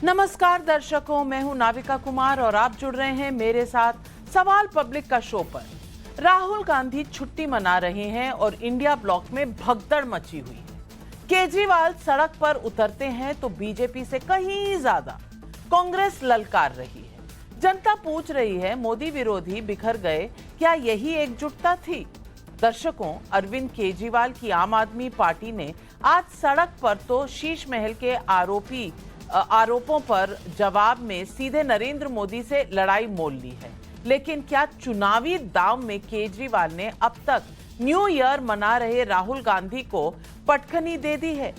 नमस्कार दर्शकों, मैं हूं नाविका कुमार और आप जुड़ रहे हैं मेरे साथ सवाल पब्लिक का शो पर। राहुल गांधी छुट्टी मना रहे हैं और इंडिया ब्लॉक में भगदड़ मची हुई है। केजरीवाल सड़क पर उतरते हैं तो बीजेपी से कहीं ज्यादा कांग्रेस ललकार रही है। जनता पूछ रही है, मोदी विरोधी बिखर गए, क्या यही एकजुटता थी? दर्शकों, अरविंद केजरीवाल की आम आदमी पार्टी ने आज सड़क पर तो शीश महल के आरोपों पर जवाब में सीधे नरेंद्र मोदी से लड़ाई मोल ली है। लेकिन क्या चुनावी दांव में केजरीवाल ने अब तक न्यू ईयर मना रहे राहुल गांधी को पटखनी दे दी है?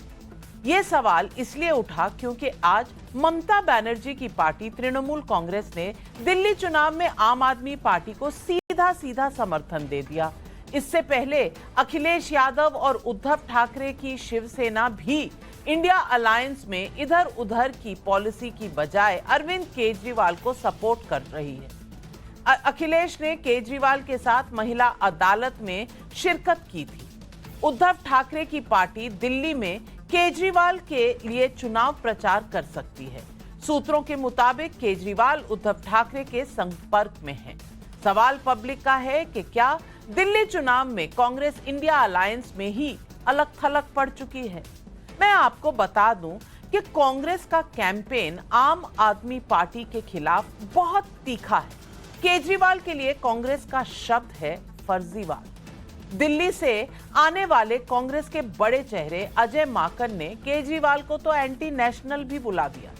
ये सवाल इसलिए उठा क्योंकि आज ममता बनर्जी की पार्टी तृणमूल कांग्रेस ने दिल्ली चुनाव में आम आदमी पार्टी को सीधा समर्थन दे दिया। इससे पहले अखिलेश यादव और उद्धव ठाकरे की शिवसेना भी इंडिया अलायंस में इधर उधर की पॉलिसी की बजाय अरविंद केजरीवाल को सपोर्ट कर रही है। अखिलेश ने केजरीवाल के साथ महिला अदालत में शिरकत की थी। उद्धव ठाकरे की पार्टी दिल्ली में केजरीवाल के लिए चुनाव प्रचार कर सकती है। सूत्रों के मुताबिक केजरीवाल उद्धव ठाकरे के संपर्क में हैं। सवाल पब्लिक का है कि क्या दिल्ली चुनाव में कांग्रेस इंडिया अलायंस में ही अलग थलग पड़ चुकी है? मैं आपको बता दूं कि कांग्रेस का कैंपेन आम आदमी पार्टी के खिलाफ बहुत तीखा है। केजरीवाल के लिए कांग्रेस का शब्द है फर्जीवाल। दिल्ली से आने वाले कांग्रेस के बड़े चेहरे अजय माकन ने केजरीवाल को तो एंटी नेशनल भी बुला दिया।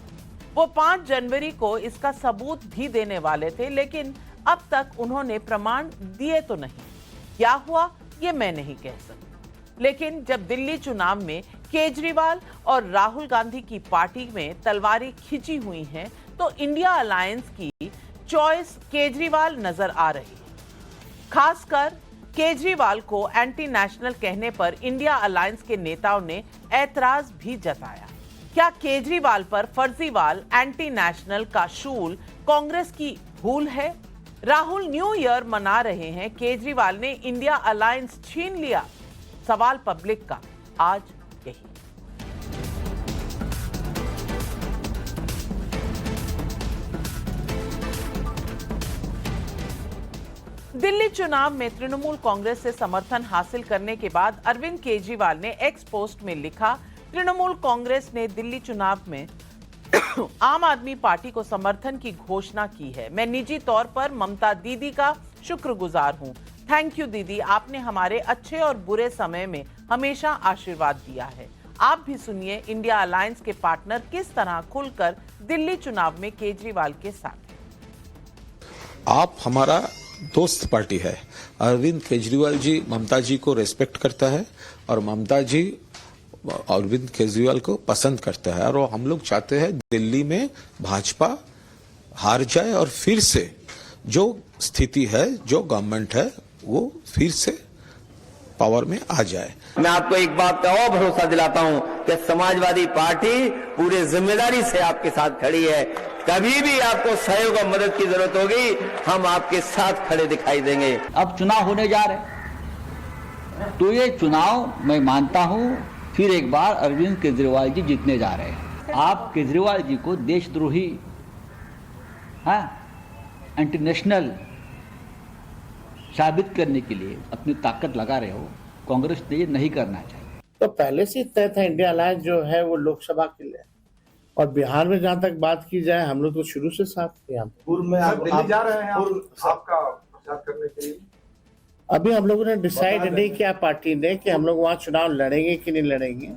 वो 5 जनवरी को इसका सबूत भी देने वाले थे, लेकिन अब तक उन्होंने प्रमाण दिए तो नहीं। क्या हुआ ये मैं नहीं कह सकती, लेकिन जब दिल्ली चुनाव में केजरीवाल और राहुल गांधी की पार्टी में तलवारें खिंची हुई हैं, तो इंडिया अलायंस की चॉइस केजरीवाल नजर आ रही है। खासकर केजरीवाल को एंटी नेशनल कहने पर इंडिया अलायंस के नेताओं ने ऐतराज भी जताया। क्या केजरीवाल पर फर्जीवाल एंटी नेशनल का शूल कांग्रेस की भूल है? राहुल न्यू ईयर मना रहे हैं, केजरीवाल ने इंडिया अलायंस छीन लिया। सवाल पब्लिक का आज यही। दिल्ली चुनाव में तृणमूल कांग्रेस से समर्थन हासिल करने के बाद अरविंद केजरीवाल ने एक्स पोस्ट में लिखा, तृणमूल कांग्रेस ने दिल्ली चुनाव में आम आदमी पार्टी को समर्थन की घोषणा की है। मैं निजी तौर पर ममता दीदी का शुक्रगुजार हूं। थैंक यू दीदी, आपने हमारे अच्छे और बुरे समय में हमेशा आशीर्वाद दिया है। आप भी सुनिए इंडिया अलायंस के पार्टनर किस तरह खुलकर दिल्ली चुनाव में केजरीवाल के साथ। आप हमारा दोस्त पार्टी है। अरविंद केजरीवाल जी ममता जी को रेस्पेक्ट करता है और ममता जी अरविंद केजरीवाल को पसंद करता है, और हम लोग चाहते हैं दिल्ली में भाजपा हार जाए और फिर से जो स्थिति है, जो गवर्नमेंट है, वो फिर से पावर में आ जाए। मैं आपको एक बात का और भरोसा दिलाता हूं कि समाजवादी पार्टी पूरे जिम्मेदारी से आपके साथ खड़ी है। कभी भी आपको सहयोग और मदद की जरूरत होगी, हम आपके साथ खड़े दिखाई देंगे। अब चुनाव होने जा रहे, तो ये चुनाव मैं मानता हूं फिर एक बार अरविंद केजरीवाल जी जीतने जा रहे हैं। आप केजरीवाल जी को देशद्रोही, एंटी नेशनल साबित करने के लिए अपनी ताकत लगा रहे हो। कांग्रेस ने ये नहीं करना चाहिए। तो पहले से तय था इंडिया अलायंस जो है वो लोकसभा के लिए, और बिहार में जहां तक बात की जाए, हम लोग तो शुरू से साथ थे। हम पूर्व में आप दिल्ली जा रहे हैं आपका प्रचार करने के लिए? अभी हम लोगों ने डिसाइड नहीं किया पार्टी ने कि हम लोग वहां चुनाव लड़ेंगे कि नहीं लड़ेंगे।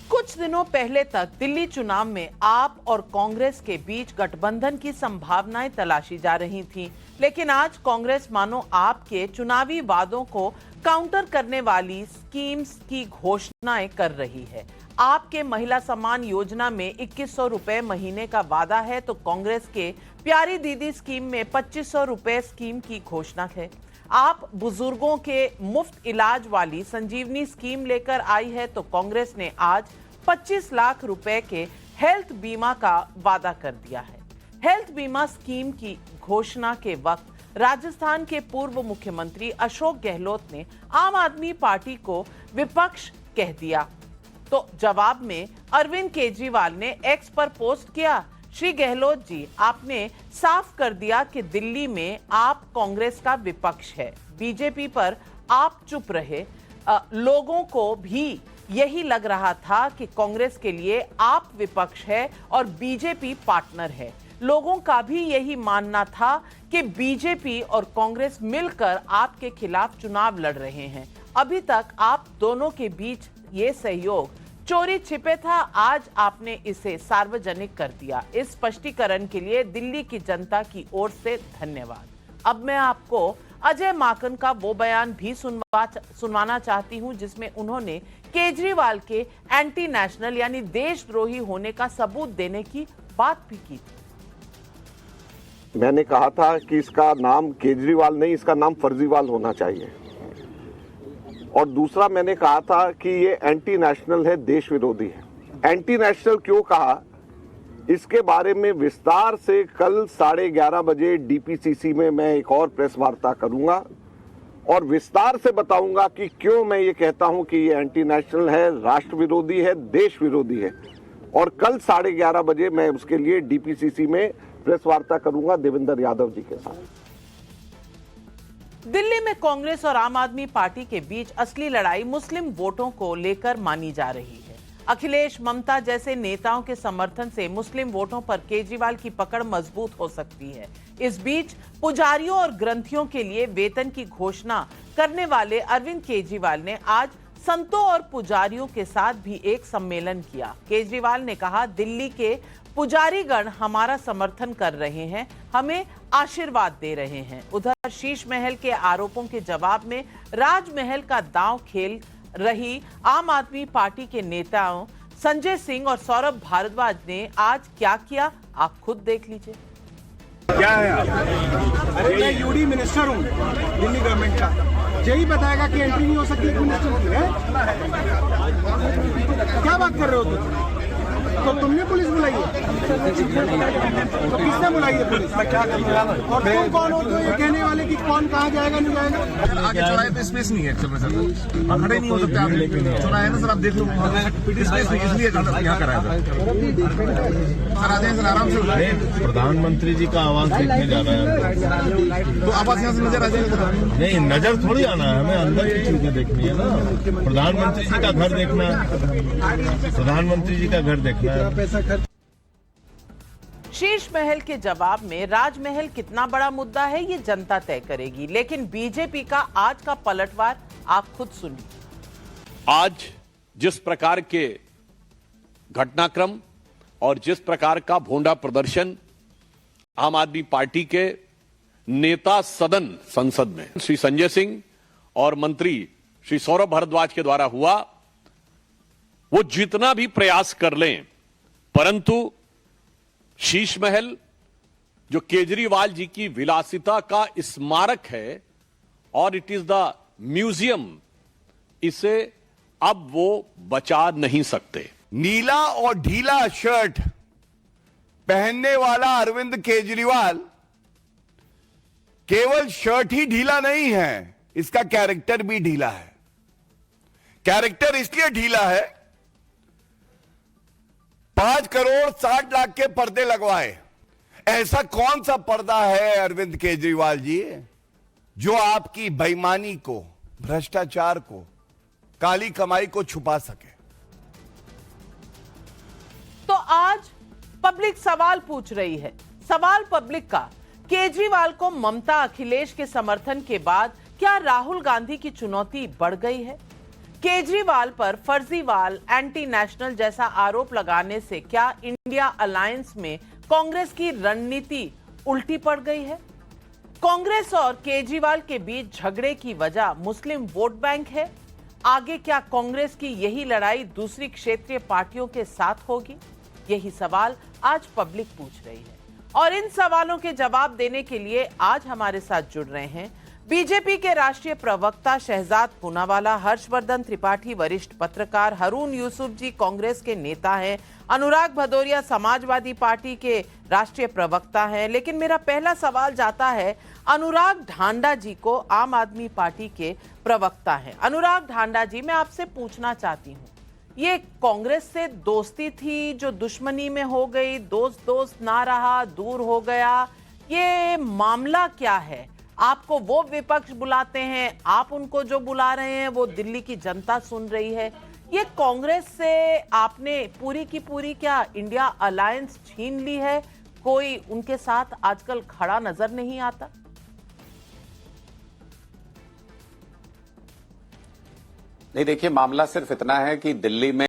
कुछ दिनों पहले तक दिल्ली चुनाव में आप और कांग्रेस के बीच गठबंधन की संभावनाएं तलाशी जा रही थीं, लेकिन आज कांग्रेस मानो आपके चुनावी वादों को काउंटर करने वाली स्कीम्स की घोषणाएं कर रही है। आपके महिला सम्मान योजना में 2100 रुपए महीने का वादा है, तो कांग्रेस के प्यारी दीदी स्कीम में 2500 रुपए स्कीम की घोषणा है। आप बुजुर्गों के मुफ्त इलाज वाली संजीवनी स्कीम लेकर आई है, तो कांग्रेस ने आज 25 लाख रुपए के हेल्थ बीमा का वादा कर दिया है। हेल्थ बीमा स्कीम की घोषणा के वक्त राजस्थान के पूर्व मुख्यमंत्री अशोक गहलोत ने आम आदमी पार्टी को विपक्ष कह दिया। तो जवाब में अरविंद केजरीवाल ने एक्स पर पोस्ट किया, श्री गहलोत जी, आपने साफ कर दिया कि दिल्ली में आप कांग्रेस का विपक्ष है, बीजेपी पर आप चुप रहे। लोगों को भी यही लग रहा था कि कांग्रेस के लिए आप विपक्ष है और बीजेपी पार्टनर है। लोगों का भी यही मानना था कि बीजेपी और कांग्रेस मिलकर आपके खिलाफ चुनाव लड़ रहे हैं। अभी तक आप दोनों के बीच ये सहयोग चोरी छिपे था, आज आपने इसे सार्वजनिक कर दिया। इस स्पष्टीकरण के लिए दिल्ली की जनता की ओर से धन्यवाद। अब मैं आपको अजय माकन का वो बयान भी सुनवाना चाहती हूं जिसमें उन्होंने केजरीवाल के एंटी नेशनल यानी देशद्रोही होने का सबूत देने की बात भी की थी। मैंने कहा था कि इसका नाम केजरीवाल नहीं, इसका नाम फर्जीवाल होना चाहिए। और दूसरा मैंने कहा था कि ये एंटी नेशनल है, देश विरोधी है। एंटी नेशनल क्यों कहा, इसके बारे में विस्तार से कल 11:30 बजे डीपीसीसी में मैं एक और प्रेस वार्ता करूंगा और विस्तार से बताऊंगा कि क्यों मैं ये कहता हूं कि ये एंटी नेशनल है, राष्ट्र विरोधी है, देश विरोधी है। और कल 11:30 बजे मैं उसके लिए डीपीसीसी में प्रेस वार्ता करूंगा देवेंद्र यादव जी के साथ। दिल्ली में कांग्रेस और आम आदमी पार्टी के बीच असली लड़ाई मुस्लिम वोटों को लेकर मानी जा रही है। अखिलेश, ममता जैसे नेताओं के समर्थन से मुस्लिम वोटों पर केजरीवाल की पकड़ मजबूत हो सकती है। इस बीच पुजारियों और ग्रंथियों के लिए वेतन की घोषणा करने वाले अरविंद केजरीवाल ने आज संतों और पुजारियों के साथ भी एक सम्मेलन किया। केजरीवाल ने कहा, दिल्ली के पुजारीगण हमारा समर्थन कर रहे हैं, हमें आशीर्वाद दे रहे हैं। उधर शीश महल के आरोपों के जवाब में राजमहल का दांव खेल रही आम आदमी पार्टी के नेताओं संजय सिंह और सौरभ भारद्वाज ने आज क्या किया, आप खुद देख लीजिए। क्या है आप? अरे मैं यूडी मिनिस्टर हूँ दिल्ली गवर्नमेंट का, यही बताएगा कि एंट्री नहीं हो सकती एक मिनिस्टर की है? क्या बात कर रहे हो तुम? तो तुमने पुलिस बुलाई है? तो किसने बुलाई है पुलिस? मैं क्या करूँगा? और तुम कौन हो तो ये कहने वाले कि कौन कहाँ जाएगा नहीं जाएगा? आगे चौराहे पे स्पेस नहीं है एक्चुअल में सर, हम खड़े नहीं हो सकते। आप चौराहे ना सर, आप देख लो स्पेस नहीं, इसलिए यहाँ कराया सर। आ जाए सर आराम से। प्रधानमंत्री जी का आवाज देखने जाना है, तो आवाज यहाँ से नजर आ जाएगा। नहीं नजर थोड़ी आना है, हमें अंदर की चीजें देखनी है ना। प्रधानमंत्री जी का घर देखना है, प्रधानमंत्री जी का घर देखना है। शीश महल के जवाब में राजमहल कितना बड़ा मुद्दा है ये जनता तय करेगी, लेकिन बीजेपी का आज का पलटवार आप खुद सुनिए। आज जिस प्रकार के घटनाक्रम और जिस प्रकार का भोंडा प्रदर्शन आम आदमी पार्टी के नेता सदन संसद में श्री संजय सिंह और मंत्री श्री सौरभ भारद्वाज के द्वारा हुआ, वो जितना भी प्रयास कर लें, परंतु शीश महल जो केजरीवाल जी की विलासिता का स्मारक है और इट इज द म्यूजियम, इसे अब वो बचा नहीं सकते। नीला और ढीला शर्ट पहनने वाला अरविंद केजरीवाल केवल शर्ट ही ढीला नहीं है, इसका कैरेक्टर भी ढीला है। कैरेक्टर इसलिए ढीला है, 5 करोड़ 60 लाख के पर्दे लगवाए। ऐसा कौन सा पर्दा है अरविंद केजरीवाल जी जो आपकी बेईमानी को, भ्रष्टाचार को, काली कमाई को छुपा सके? तो आज पब्लिक सवाल पूछ रही है। सवाल पब्लिक का, केजरीवाल को ममता अखिलेश के समर्थन के बाद क्या राहुल गांधी की चुनौती बढ़ गई है? केजरीवाल पर फर्जीवाल, एंटी नेशनल जैसा आरोप लगाने से क्या इंडिया अलायंस में कांग्रेस की रणनीति उल्टी पड़ गई है? कांग्रेस और केजरीवाल के बीच झगड़े की वजह मुस्लिम वोट बैंक है? आगे क्या कांग्रेस की यही लड़ाई दूसरी क्षेत्रीय पार्टियों के साथ होगी? यही सवाल आज पब्लिक पूछ रही है और इन सवालों के जवाब देने के लिए आज हमारे साथ जुड़ रहे हैं बीजेपी के राष्ट्रीय प्रवक्ता शहजाद पूनावाला, हर्षवर्धन त्रिपाठी वरिष्ठ पत्रकार, हारून यूसुफ जी कांग्रेस के नेता हैं, अनुराग भदौरिया समाजवादी पार्टी के राष्ट्रीय प्रवक्ता हैं। लेकिन मेरा पहला सवाल जाता है अनुराग ढांडा जी को, आम आदमी पार्टी के प्रवक्ता हैं। अनुराग ढांडा जी, मैं आपसे पूछना चाहती हूं ये कांग्रेस से दोस्ती थी जो दुश्मनी में हो गई, दोस्त दोस्त ना रहा, दूर हो गया, ये मामला क्या है? आपको वो विपक्ष बुलाते हैं, आप उनको जो बुला रहे हैं वो दिल्ली की जनता सुन रही है। ये कांग्रेस से आपने पूरी की पूरी क्या इंडिया अलायंस छीन ली है? कोई उनके साथ आजकल खड़ा नजर नहीं आता? नहीं, देखिए, मामला सिर्फ इतना है कि दिल्ली में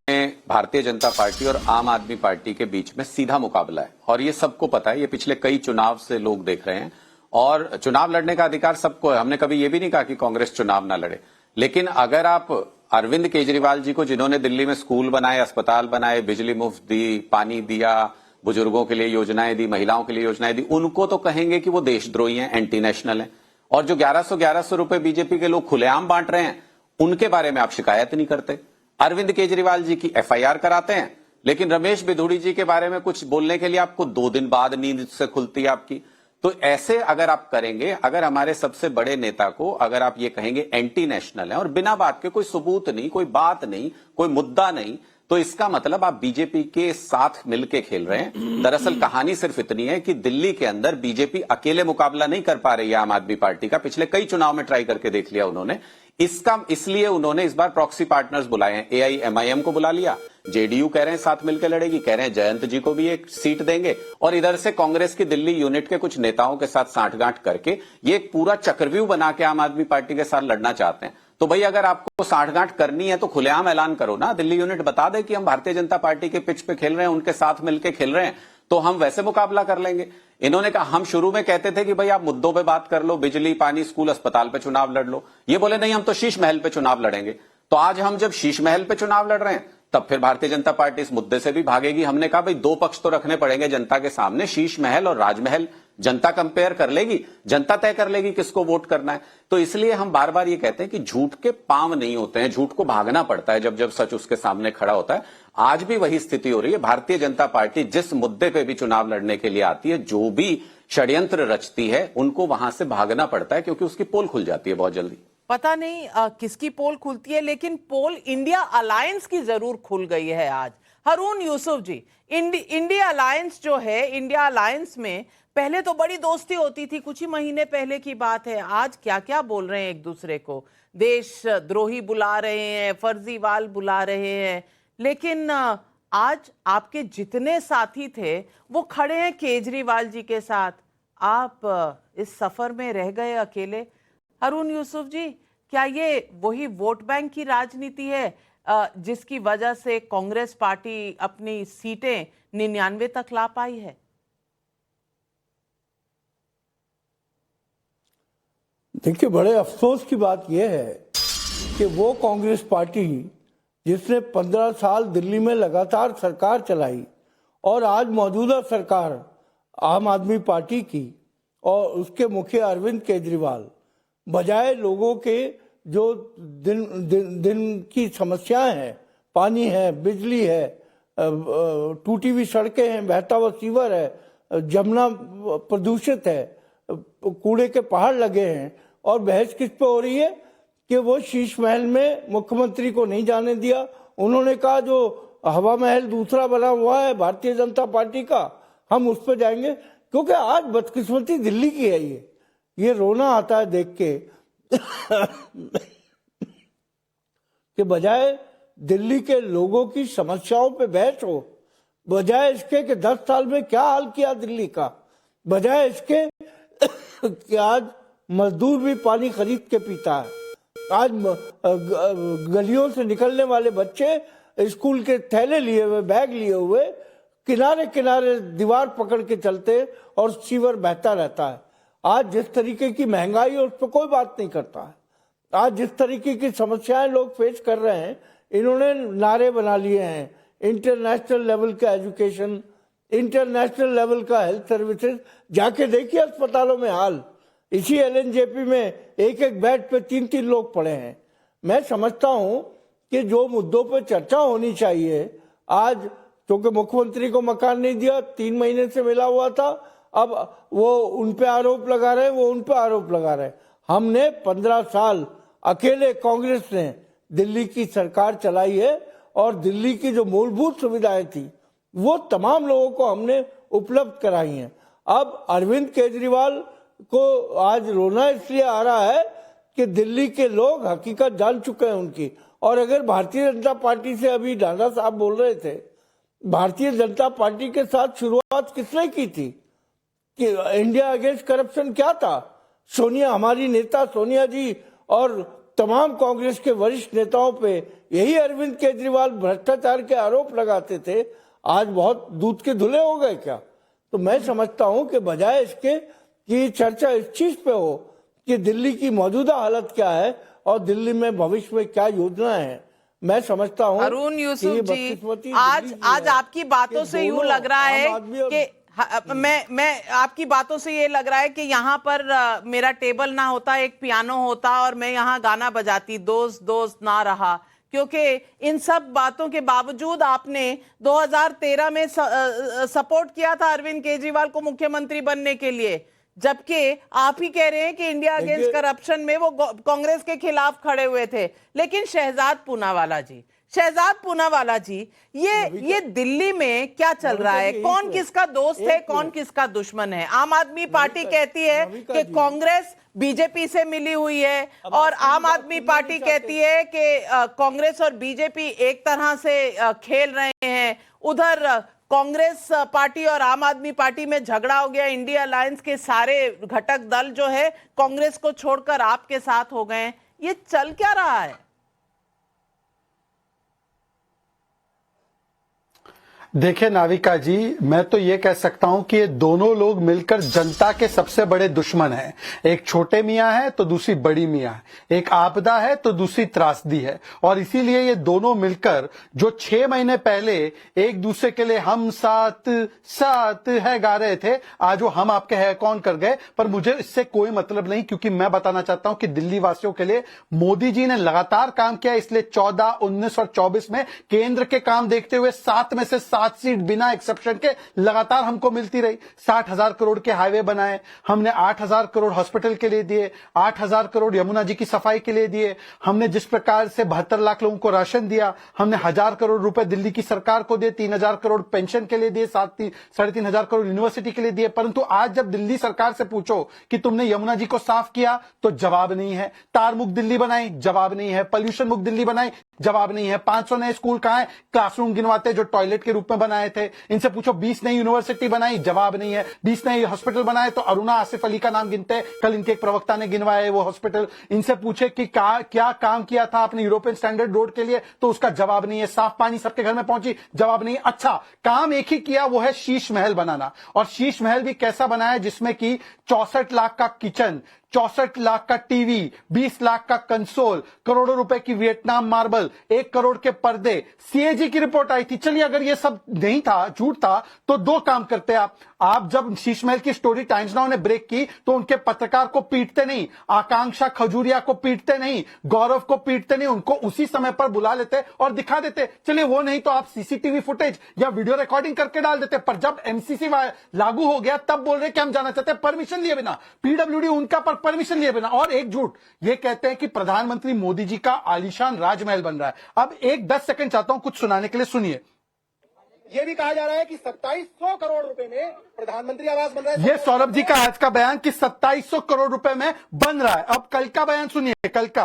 भारतीय जनता पार्टी और आम आदमी पार्टी के बीच में सीधा मुकाबला है और ये सबको पता है। ये पिछले कई चुनाव से लोग देख रहे हैं और चुनाव लड़ने का अधिकार सबको है। हमने कभी ये भी नहीं कहा कि कांग्रेस चुनाव ना लड़े, लेकिन अगर आप अरविंद केजरीवाल जी को, जिन्होंने दिल्ली में स्कूल बनाए, अस्पताल बनाए, बिजली मुफ्त दी, पानी दिया, बुजुर्गों के लिए योजनाएं दी, महिलाओं के लिए योजनाएं दी, उनको तो कहेंगे कि वो देशद्रोही हैं, एंटी नेशनल हैं। और जो 1100 रुपए बीजेपी के लोग खुलेआम बांट रहे हैं, उनके बारे में आप शिकायत नहीं करते। अरविंद केजरीवाल जी की एफआईआर कराते हैं, लेकिन रमेश बिधूड़ी जी के बारे में कुछ बोलने के लिए आपको 2 दिन बाद नींद से खुलती है आपकी। तो ऐसे अगर आप करेंगे, अगर हमारे सबसे बड़े नेता को अगर आप ये कहेंगे एंटी नेशनल है और बिना बात के, कोई सबूत नहीं, कोई बात नहीं, कोई मुद्दा नहीं, तो इसका मतलब आप बीजेपी के साथ मिलकर खेल रहे हैं। दरअसल कहानी सिर्फ इतनी है कि दिल्ली के अंदर बीजेपी अकेले मुकाबला नहीं कर पा रही है आम आदमी पार्टी का। पिछले कई चुनाव में ट्राई करके देख लिया उन्होंने। इसलिए उन्होंने इस बार प्रॉक्सी पार्टनर्स बुलाए हैं। एआईएमआईएम को बुला लिया, जेडीयू कह रहे हैं साथ मिलकर लड़ेगी, कह रहे हैं जयंत जी को भी एक सीट देंगे, और इधर से कांग्रेस की दिल्ली यूनिट के कुछ नेताओं के साथ सांठगांठ करके ये एक पूरा चक्रव्यूह बना के आम आदमी पार्टी के साथ लड़ना चाहते हैं। तो भाई, अगर आपको सांठगांठ करनी है तो खुलेआम ऐलान करो ना। दिल्ली यूनिट बता दे कि हम भारतीय जनता पार्टी के पिच पे खेल रहे हैं, उनके साथ मिलकर खेल रहे हैं, तो हम वैसे मुकाबला कर लेंगे। इन्होंने कहा, हम शुरू में कहते थे कि भाई आप मुद्दों पे बात कर लो, बिजली, पानी, स्कूल, अस्पताल पे चुनाव लड़ लो। ये बोले नहीं, हम तो शीश महल पे चुनाव लड़ेंगे। तो आज हम जब शीश महल पे चुनाव लड़ रहे हैं, तब फिर भारतीय जनता पार्टी इस मुद्दे से भी भागेगी। हमने कहा भाई 2 पक्ष तो रखने पड़ेंगे जनता के सामने, शीश महल और राजमहल। जनता कंपेयर कर लेगी, जनता तय कर लेगी किसको वोट करना है। तो इसलिए हम बार बार ये कहते हैं कि झूठ के पांव नहीं होते हैं, झूठ को भागना पड़ता है जब जब सच उसके सामने खड़ा होता है। आज भी वही स्थिति हो रही है। भारतीय जनता पार्टी जिस मुद्दे पे भी चुनाव लड़ने के लिए आती है, जो भी षड्यंत्र रचती है, उनको वहां से भागना पड़ता है, क्योंकि उसकी पोल खुल जाती है बहुत जल्दी। पता नहीं किसकी पोल खुलती है, लेकिन पोल इंडिया अलायंस की जरूर खुल गई है आज। हारून यूसुफ जी, इंडिया अलायंस जो है, इंडिया अलायंस में पहले तो बड़ी दोस्ती होती थी, कुछ ही महीने पहले की बात है। आज क्या क्या बोल रहे हैं एक दूसरे को, देशद्रोही बुला रहे हैं, फर्जीवाल बुला रहे हैं। लेकिन आज आपके जितने साथी थे वो खड़े हैं केजरीवाल जी के साथ। आप इस सफर में रह गए अकेले। हारून यूसुफ जी, क्या ये वही वोट बैंक की राजनीति है जिसकी वजह से कांग्रेस पार्टी अपनी सीटें 99 तक ला पाई है? देखिए, बड़े अफसोस की बात यह है कि वो कांग्रेस पार्टी जिसने 15 साल दिल्ली में लगातार सरकार चलाई और आज मौजूदा सरकार आम आदमी पार्टी की और उसके मुखिया अरविंद केजरीवाल, बजाय लोगों के जो दिन की समस्याएं हैं, पानी है, बिजली है, टूटी हुई सड़कें हैं, बहता हुआ सीवर है, जमुना प्रदूषित है, कूड़े के पहाड़ लगे हैं, और बहस किस पे हो रही है कि वो शीश महल में मुख्यमंत्री को नहीं जाने दिया। उन्होंने कहा जो हवा महल दूसरा बना हुआ है भारतीय जनता पार्टी का, हम उस पर जाएंगे। क्योंकि आज बदकिस्मती दिल्ली की है। ये रोना आता है देख के कि बजाय दिल्ली के लोगों की समस्याओं पे बहस हो, बजाय इसके कि 10 साल में क्या हाल किया दिल्ली का, बजाय इसके कि आज मजदूर भी पानी खरीद के पीता है, आज गलियों से निकलने वाले बच्चे स्कूल के थैले लिए हुए, बैग लिए हुए, किनारे किनारे दीवार पकड़ के चलते और सीवर बहता रहता है। आज जिस तरीके की महंगाई है उस पर कोई बात नहीं करता है। आज जिस तरीके की समस्याएं लोग फेस कर रहे हैं, इन्होंने नारे बना लिए हैं, इंटरनेशनल लेवल का एजुकेशन, इंटरनेशनल लेवल का हेल्थ सर्विसेज। जाके देखिए अस्पतालों में हाल, इसी एलएनजेपी में एक एक बेड पे 3-3 लोग पड़े हैं। मैं समझता हूं कि जो मुद्दों पर चर्चा होनी चाहिए, आज क्योंकि मुख्यमंत्री को मकान नहीं दिया, 3 महीने से मिला हुआ था, अब वो उन पे आरोप लगा रहे हैं, वो उन पे आरोप लगा रहे हैं। हमने 15 साल अकेले कांग्रेस ने दिल्ली की सरकार चलाई है और दिल्ली की जो मूलभूत सुविधाएं थी वो तमाम लोगों को हमने उपलब्ध कराई हैं। अब अरविंद केजरीवाल को आज रोना इसलिए आ रहा है कि दिल्ली के लोग हकीकत जान चुके हैं उनकी। और अगर भारतीय जनता पार्टी से अभी डांडा साहब बोल रहे थे, भारतीय जनता पार्टी के साथ शुरुआत किसने की थी कि इंडिया अगेंस्ट करप्शन क्या था? सोनिया, हमारी नेता सोनिया जी और तमाम कांग्रेस के वरिष्ठ नेताओं पे यही अरविंद केजरीवाल भ्रष्टाचार के आरोप लगाते थे। आज बहुत दूध के धुले हो गए क्या? तो मैं समझता हूं कि बजाय इसके कि चर्चा इस चीज पे हो कि दिल्ली की मौजूदा हालत क्या है और दिल्ली में भविष्य में क्या योजना है, मैं समझता हूं अरुण यूसुफ जी, आज आपकी बातों से यूं लग रहा है कि मैं आपकी बातों से ये लग रहा है कि यहाँ पर मेरा टेबल ना होता, एक पियानो होता और मैं यहाँ गाना बजाती, दोस्त दोस्त ना रहा। क्योंकि इन सब बातों के बावजूद आपने 2013 में सपोर्ट किया था अरविंद केजरीवाल को मुख्यमंत्री बनने के लिए, जबकि आप ही कह रहे हैं कि इंडिया अगेंस्ट करप्शन में वो कांग्रेस के खिलाफ खड़े हुए थे। लेकिन शहजाद पूनावाला जी, ये दिल्ली में क्या चल रहा है? कौन किसका दोस्त है, कौन किसका दुश्मन है? आम आदमी पार्टी कहती है कि कांग्रेस बीजेपी से मिली हुई है और आम आदमी पार्टी कहती है कि कांग्रेस और बीजेपी एक तरह से खेल रहे हैं। उधर कांग्रेस पार्टी और आम आदमी पार्टी में झगड़ा हो गया, इंडिया अलायंस के सारे घटक दल जो है कांग्रेस को छोड़कर आपके साथ हो गए। ये चल क्या रहा है? देखिए नाविका जी, मैं तो ये कह सकता हूं कि ये दोनों लोग मिलकर जनता के सबसे बड़े दुश्मन हैं। एक छोटे मियां है तो दूसरी बड़ी मियां है, एक आपदा है तो दूसरी त्रासदी है। और इसीलिए ये दोनों मिलकर जो 6 महीने पहले एक दूसरे के लिए हम साथ साथ है गा रहे थे, आज वो हम आपके है कौन कर गए। पर मुझे इससे कोई मतलब नहीं, क्योंकि मैं बताना चाहता हूं कि दिल्ली वासियों के लिए मोदी जी ने लगातार काम किया। इसलिए 14, 19 और 24 में केंद्र के काम देखते हुए 7 में से 7 सीट बिना एक्सेप्शन के लगातार हमको मिलती रही। 60,000 करोड़ के हाईवे बनाए हमने, 8,000 करोड़ हॉस्पिटल के लिए दिए, 8,000 करोड़ यमुना जी की सफाई के लिए दिए हमने। जिस प्रकार से 72 लाख लोगों को राशन दिया हमने, 1,000 करोड़ रुपए दिल्ली की सरकार को दिए, 3,000 करोड़ पेंशन के लिए दिए, 3,500 करोड़ यूनिवर्सिटी के लिए दिए। परंतु आज जब दिल्ली सरकार से पूछो कि तुमने यमुना जी को साफ किया तो जवाब नहीं है। तार मुक्त दिल्ली बनाई, जवाब नहीं है। पॉल्यूशन मुक्त दिल्ली बनाई, जवाब नहीं है। 500 नए स्कूल कहां है? क्लासरूम गिनवाते जो टॉयलेट के रूप में बनाए थे। इनसे पूछो 20 नई यूनिवर्सिटी बनाई, जवाब नहीं है। 20 नए हॉस्पिटल बनाए तो अरुणा आसिफ अली का नाम गिनते, कल इनके एक प्रवक्ता ने गिनवाए वो हॉस्पिटल। इनसे पूछे कि क्या काम किया था आपने यूरोपियन स्टैंडर्ड रोड के लिए, तो उसका जवाब नहीं है। साफ पानी सबके घर में पहुंची, जवाब नहीं है। अच्छा, काम एक ही किया, वो है शीश महल बनाना। और शीश महल भी कैसा बनाया, जिसमें कि 64 लाख का किचन, 64 लाख का टीवी, 20 लाख का कंसोल, करोड़ों रुपए की वियतनाम मार्बल, 1 करोड़ के पर्दे। सीएजी की रिपोर्ट आई थी। चलिए अगर ये सब नहीं था, झूठ था, तो 2 काम करते आप जब शीश महल की स्टोरी टाइम्स नाउ ने ब्रेक की तो उनके पत्रकार को पीटते नहीं, आकांक्षा खजूरिया को पीटते नहीं, गौरव को पीटते नहीं, उनको उसी समय पर बुला लेते और दिखा देते। चलिए वो नहीं तो आप सीसीटीवी फुटेज या वीडियो रिकॉर्डिंग करके डाल देते। पर जब एमसीसी लागू हो गया तब बोल रहे कि हम जाना चाहते हैं परमिशन लिए बिना, पीडब्ल्यूडी उनका पर परमिशन लिए बिना। और एक झूठ ये कहते हैं कि प्रधानमंत्री मोदी जी का आलीशान राजमहल बन रहा है। अब एक 10 सेकंड चाहता हूं कुछ सुनाने के लिए, सुनिए। ये भी कहा जा रहा है कि 2700 करोड़ रुपए में प्रधानमंत्री आवास बन रहा है। ये सौरभ जी का आज का बयान कि 2700 करोड़ रुपए में बन रहा है। अब कल का बयान सुनिए, कल का।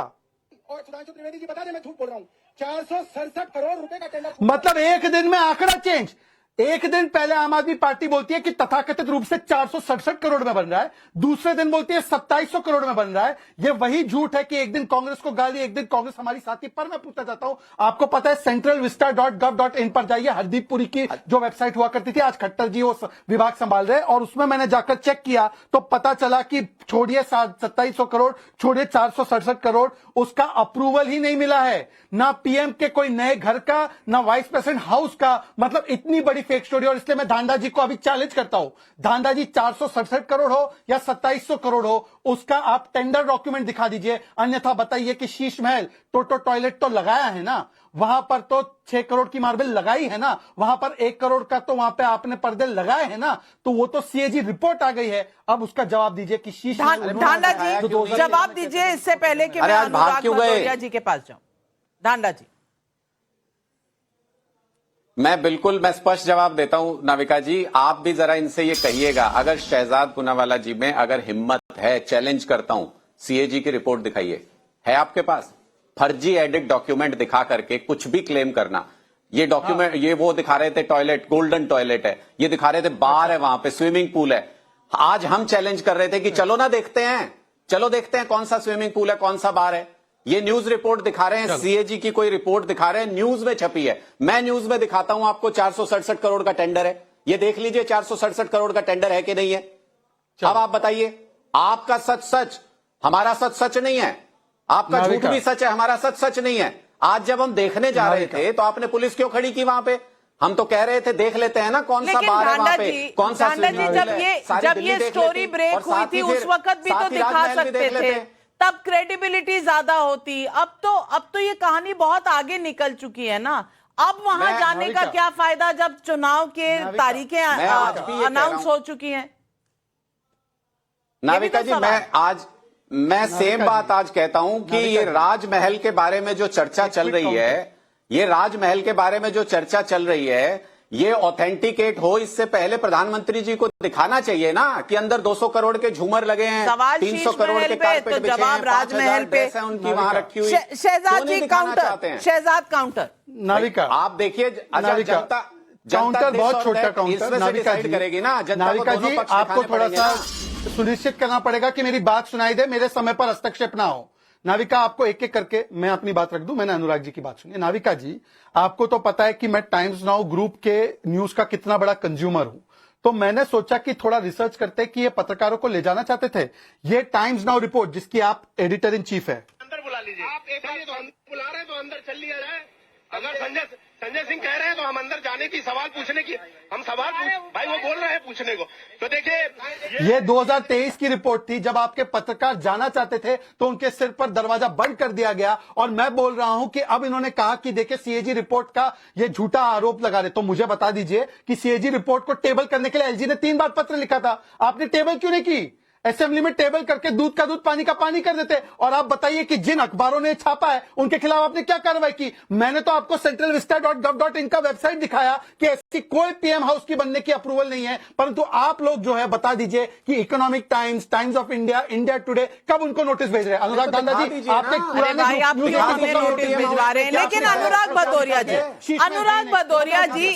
और सुधांशु त्रिवेदी जी बता दें मैं झूठ बोल रहा हूँ, 467 करोड़ रुपए का टेंडर। मतलब एक दिन में आंकड़ा चेंज। एक दिन पहले आम आदमी पार्टी बोलती है कि तथाकथित रूप से 467 करोड़ में बन रहा है, दूसरे दिन बोलती है 2700 करोड़ में बन रहा है। ये वही झूठ है कि एक दिन कांग्रेस को गाली, एक दिन कांग्रेस हमारी साथी। पर मैं पूछना चाहता हूं, आपको पता है centralvista.gov.in पर जाइए, हरदीप पुरी की जो वेबसाइट हुआ करती थी, आज खट्टर जी वो विभाग संभाल रहे हैं। और उसमें मैंने जाकर चेक किया तो पता चला कि छोड़िए 2700 करोड़, छोड़िए 467 करोड़, उसका अप्रूवल ही नहीं मिला है। ना पीएम के कोई नए घर का, ना वाइस प्रेसिडेंट हाउस का। मतलब इतनी बड़ी फेक स्टोरी। और इसलिए मैं धांडा जी को अभी चैलेंज करता हूं, धांडा जी 467 करोड़ हो या 2700 करोड़ हो, उसका आप टेंडर डॉक्यूमेंट दिखा दीजिए। अन्यथा बताइए कि शीश महल टोटो टॉयलेट तो लगाया है ना, वहां पर तो 6 करोड़ की मार्बल लगाई है ना, वहां पर 1 करोड़ का तो वहां पे आपने पर्दे लगाए हैं ना, तो वो तो सीएजी रिपोर्ट आ गई है। अब उसका जवाब दीजिए कि शीश धांडा जी जवाब दीजिए, इससे पहले कि मैं अनुराग भदौरिया जी के पास जाऊं। धांडा जी, मैं स्पष्ट जवाब देता हूं नाविका जी, आप भी जरा इनसे ये कहिएगा, अगर शहजाद पूनावाला जी में अगर हिम्मत है, चैलेंज करता हूं, सीएजी की रिपोर्ट दिखाइए, है आपके पास? फर्जी एडिट डॉक्यूमेंट दिखा करके कुछ भी क्लेम करना, ये डॉक्यूमेंट ये वो दिखा रहे थे टॉयलेट, गोल्डन टॉयलेट है, ये दिखा रहे थे बार है, वहां पे स्विमिंग पूल है। आज हम चैलेंज कर रहे थे कि चलो ना देखते हैं, चलो देखते हैं कौन सा स्विमिंग पूल है, कौन सा बार है। ये न्यूज रिपोर्ट दिखा रहे हैं, सीएजी की कोई रिपोर्ट दिखा रहे हैं, न्यूज में छपी है। मैं न्यूज में दिखाता हूं आपको 467 करोड़ का टेंडर है, ये देख लीजिए 467 करोड़ का टेंडर है कि नहीं है। अब आप बताइए, आपका सच सच, हमारा सच सच नहीं है, आपका झूठ भी सच है, हमारा सच सच नहीं है। आज जब हम देखने जा रहे थे तो आपने पुलिस क्यों खड़ी की वहां पे? हम तो कह रहे थे देख लेते हैं ना कौन सा बार है वहां पे, कौन सा स्विमिंग पूल है। जब ये स्टोरी ब्रेक हुई थी उस वक्त भी तो दिखा सकते थे, तब क्रेडिबिलिटी ज्यादा होती। अब तो ये कहानी बहुत आगे निकल चुकी है ना। अब वहां जाने का क्या फायदा जब चुनाव के तारीखें अनाउंस हो चुकी हैं? नाविका जी, मैं सेम बात आज कहता हूं कि ये राजमहल के बारे में जो चर्चा चल रही है, ये राजमहल के बारे में जो चर्चा चल रही है, ये ऑथेंटिकेट हो इससे पहले प्रधानमंत्री जी को दिखाना चाहिए ना कि अंदर 200 करोड़ के झूमर लगे हैं, 300 करोड़ के कारपेट तो जवाब राजमहल पे उनकी वहां रखी हुई। शहजाद जी काउंटर, शहजाद काउंटर, नाविका आप देखिए, जनता काउंटर बहुत छोटा काउंटर नाविका जी करेगी ना। नाविका जी, आपको थोड़ा सा सुनिश्चित करना पड़ेगा कि मेरी बात सुनाई दे, मेरे समय पर हस्तक्षेप ना हो। नाविका, आपको एक एक करके मैं अपनी बात रख दूं, मैंने अनुराग जी की बात सुनी। नाविका जी, आपको तो पता है कि मैं टाइम्स नाउ ग्रुप के न्यूज का कितना बड़ा कंज्यूमर हूं, तो मैंने सोचा कि थोड़ा रिसर्च करते कि ये पत्रकारों को ले जाना चाहते थे। ये टाइम्स नाउ रिपोर्ट जिसकी आप एडिटर इन चीफ है, अंदर बुला लीजिए। आप तो बुला रहे हैं तो अंदर चल लिया जाए। अगर संजय सिंह कह रहे हैं तो हम अंदर जाने की, सवाल पूछने की, हम सवाल भाई वो बोल रहे हैं पूछने को। तो देखिए, ये 2023 की रिपोर्ट थी, जब आपके पत्रकार जाना चाहते थे तो उनके सिर पर दरवाजा बंद कर दिया गया। और मैं बोल रहा हूं कि अब इन्होंने कहा कि देखिए सीएजी रिपोर्ट का ये झूठा आरोप लगा रहे। तो मुझे बता दीजिए कि सीएजी रिपोर्ट को टेबल करने के लिए एलजी ने 3 बार पत्र लिखा था, आपने टेबल क्यों नहीं की? असेंबली में टेबल करके दूध का दूध पानी का पानी कर देते। और आप बताइए कि जिन अखबारों ने छापा है उनके खिलाफ आपने क्या कार्रवाई की? मैंने तो आपको centralvista.gov.in का वेबसाइट दिखाया कि ऐसी कोई पीएम हाउस की बनने की अप्रूवल नहीं है, परंतु आप लोग जो है बता दीजिए कि economic times, times of India, India today कब उनको नोटिस भेज रहे हैं? अनुराग गांधा जी, आपने नोटिस भिजवा रहे हैं, लेकिन अनुराग भदौरिया जी,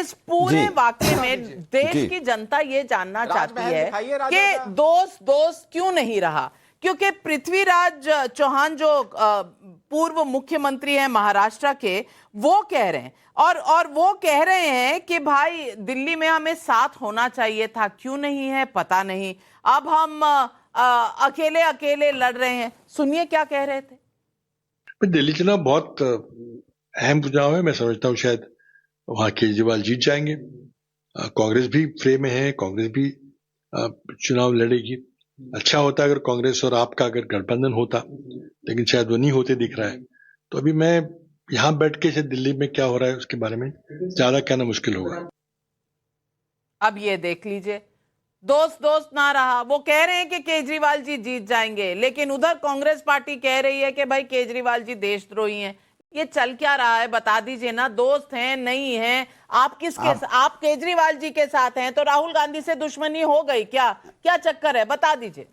इस पूरे वाकये में देश की जनता ये जानना चाहती है कि दोस्त क्यों नहीं रहा? क्योंकि पृथ्वीराज चौहान जो पूर्व मुख्यमंत्री हैं महाराष्ट्र के, वो कह रहे हैं और वो कह रहे हैं कि भाई दिल्ली में हमें साथ होना चाहिए था, क्यों नहीं है पता नहीं, अब हम अकेले लड़ रहे हैं। सुनिए क्या कह रहे थे। दिल्ली चुनाव बहुत अहम चुनाव है, मैं समझता हूँ शायद वहां केजरीवाल जीत जाएंगे। कांग्रेस भी फ्रेम में है, कांग्रेस भी चुनाव लड़ेगी। अच्छा होता अगर कांग्रेस और आपका अगर गठबंधन होता, लेकिन शायद वो नहीं होते दिख रहा है। तो अभी मैं यहां बैठ के शायद दिल्ली में क्या हो रहा है उसके बारे में ज्यादा कहना मुश्किल होगा। अब ये देख लीजिए, दोस्त ना रहा। वो कह रहे हैं कि केजरीवाल जी जीत जाएंगे, लेकिन उधर कांग्रेस पार्टी कह रही है कि भाई केजरीवाल जी देशद्रोही हैं। ये चल क्या रहा है बता दीजिए ना। दोस्त हैं नहीं हैं, आप आप केजरीवाल जी के साथ हैं तो राहुल गांधी से दुश्मनी हो गई क्या चक्कर है, बता दीजिए।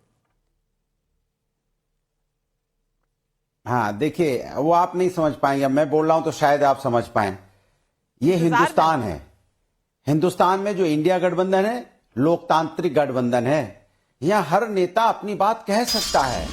हाँ देखिए, वो आप नहीं समझ पाएंगे, मैं बोल रहा हूं तो शायद आप समझ पाए। ये हिंदुस्तान है, हिंदुस्तान में जो इंडिया गठबंधन है लोकतांत्रिक गठबंधन है। यहां हर नेता अपनी बात कह सकता है,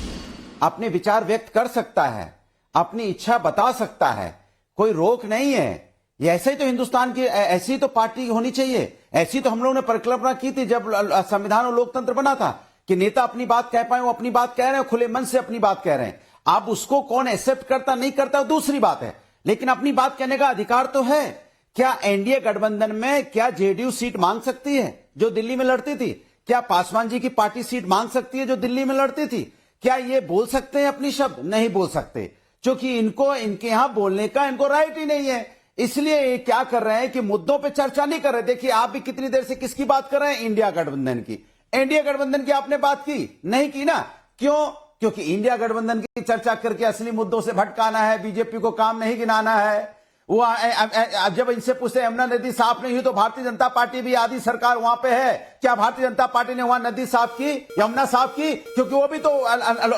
अपने विचार व्यक्त कर सकता है, अपनी इच्छा बता सकता है, कोई रोक नहीं है। ये ऐसे ही तो हिंदुस्तान की ऐसी तो पार्टी होनी चाहिए। ऐसी तो हम लोगों ने परिकल्पना की थी जब संविधान और लोकतंत्र बना था कि नेता अपनी बात कह पाए, वो अपनी बात कह रहे हैं, खुले मन से अपनी बात कह रहे हैं। अब उसको कौन एक्सेप्ट करता नहीं करता दूसरी बात है, लेकिन अपनी बात कहने का अधिकार तो है। क्या एनडीए गठबंधन में क्या जेडीयू सीट मांग सकती है जो दिल्ली में लड़ती थी? क्या पासवान जी की पार्टी सीट मांग सकती है जो दिल्ली में लड़ती थी? क्या ये बोल सकते हैं अपनी शब्द? नहीं बोल सकते, क्योंकि इनको इनके यहां बोलने का इनको राइट ही नहीं है। इसलिए ये क्या कर रहे हैं कि मुद्दों पे चर्चा नहीं कर रहे। देखिए आप भी कितनी देर से किसकी बात कर रहे हैं? इंडिया गठबंधन की। इंडिया गठबंधन की आपने बात की नहीं की ना? क्यों? क्योंकि इंडिया गठबंधन की चर्चा करके असली मुद्दों से भटकाना है, बीजेपी को काम नहीं गिनाना है। वो अब जब इनसे पूछते यमुना नदी साफ नहीं हुई तो भारतीय जनता पार्टी भी आधी सरकार वहां पे है, क्या भारतीय जनता पार्टी ने वहां नदी साफ की, यमुना साफ की? क्योंकि वो भी तो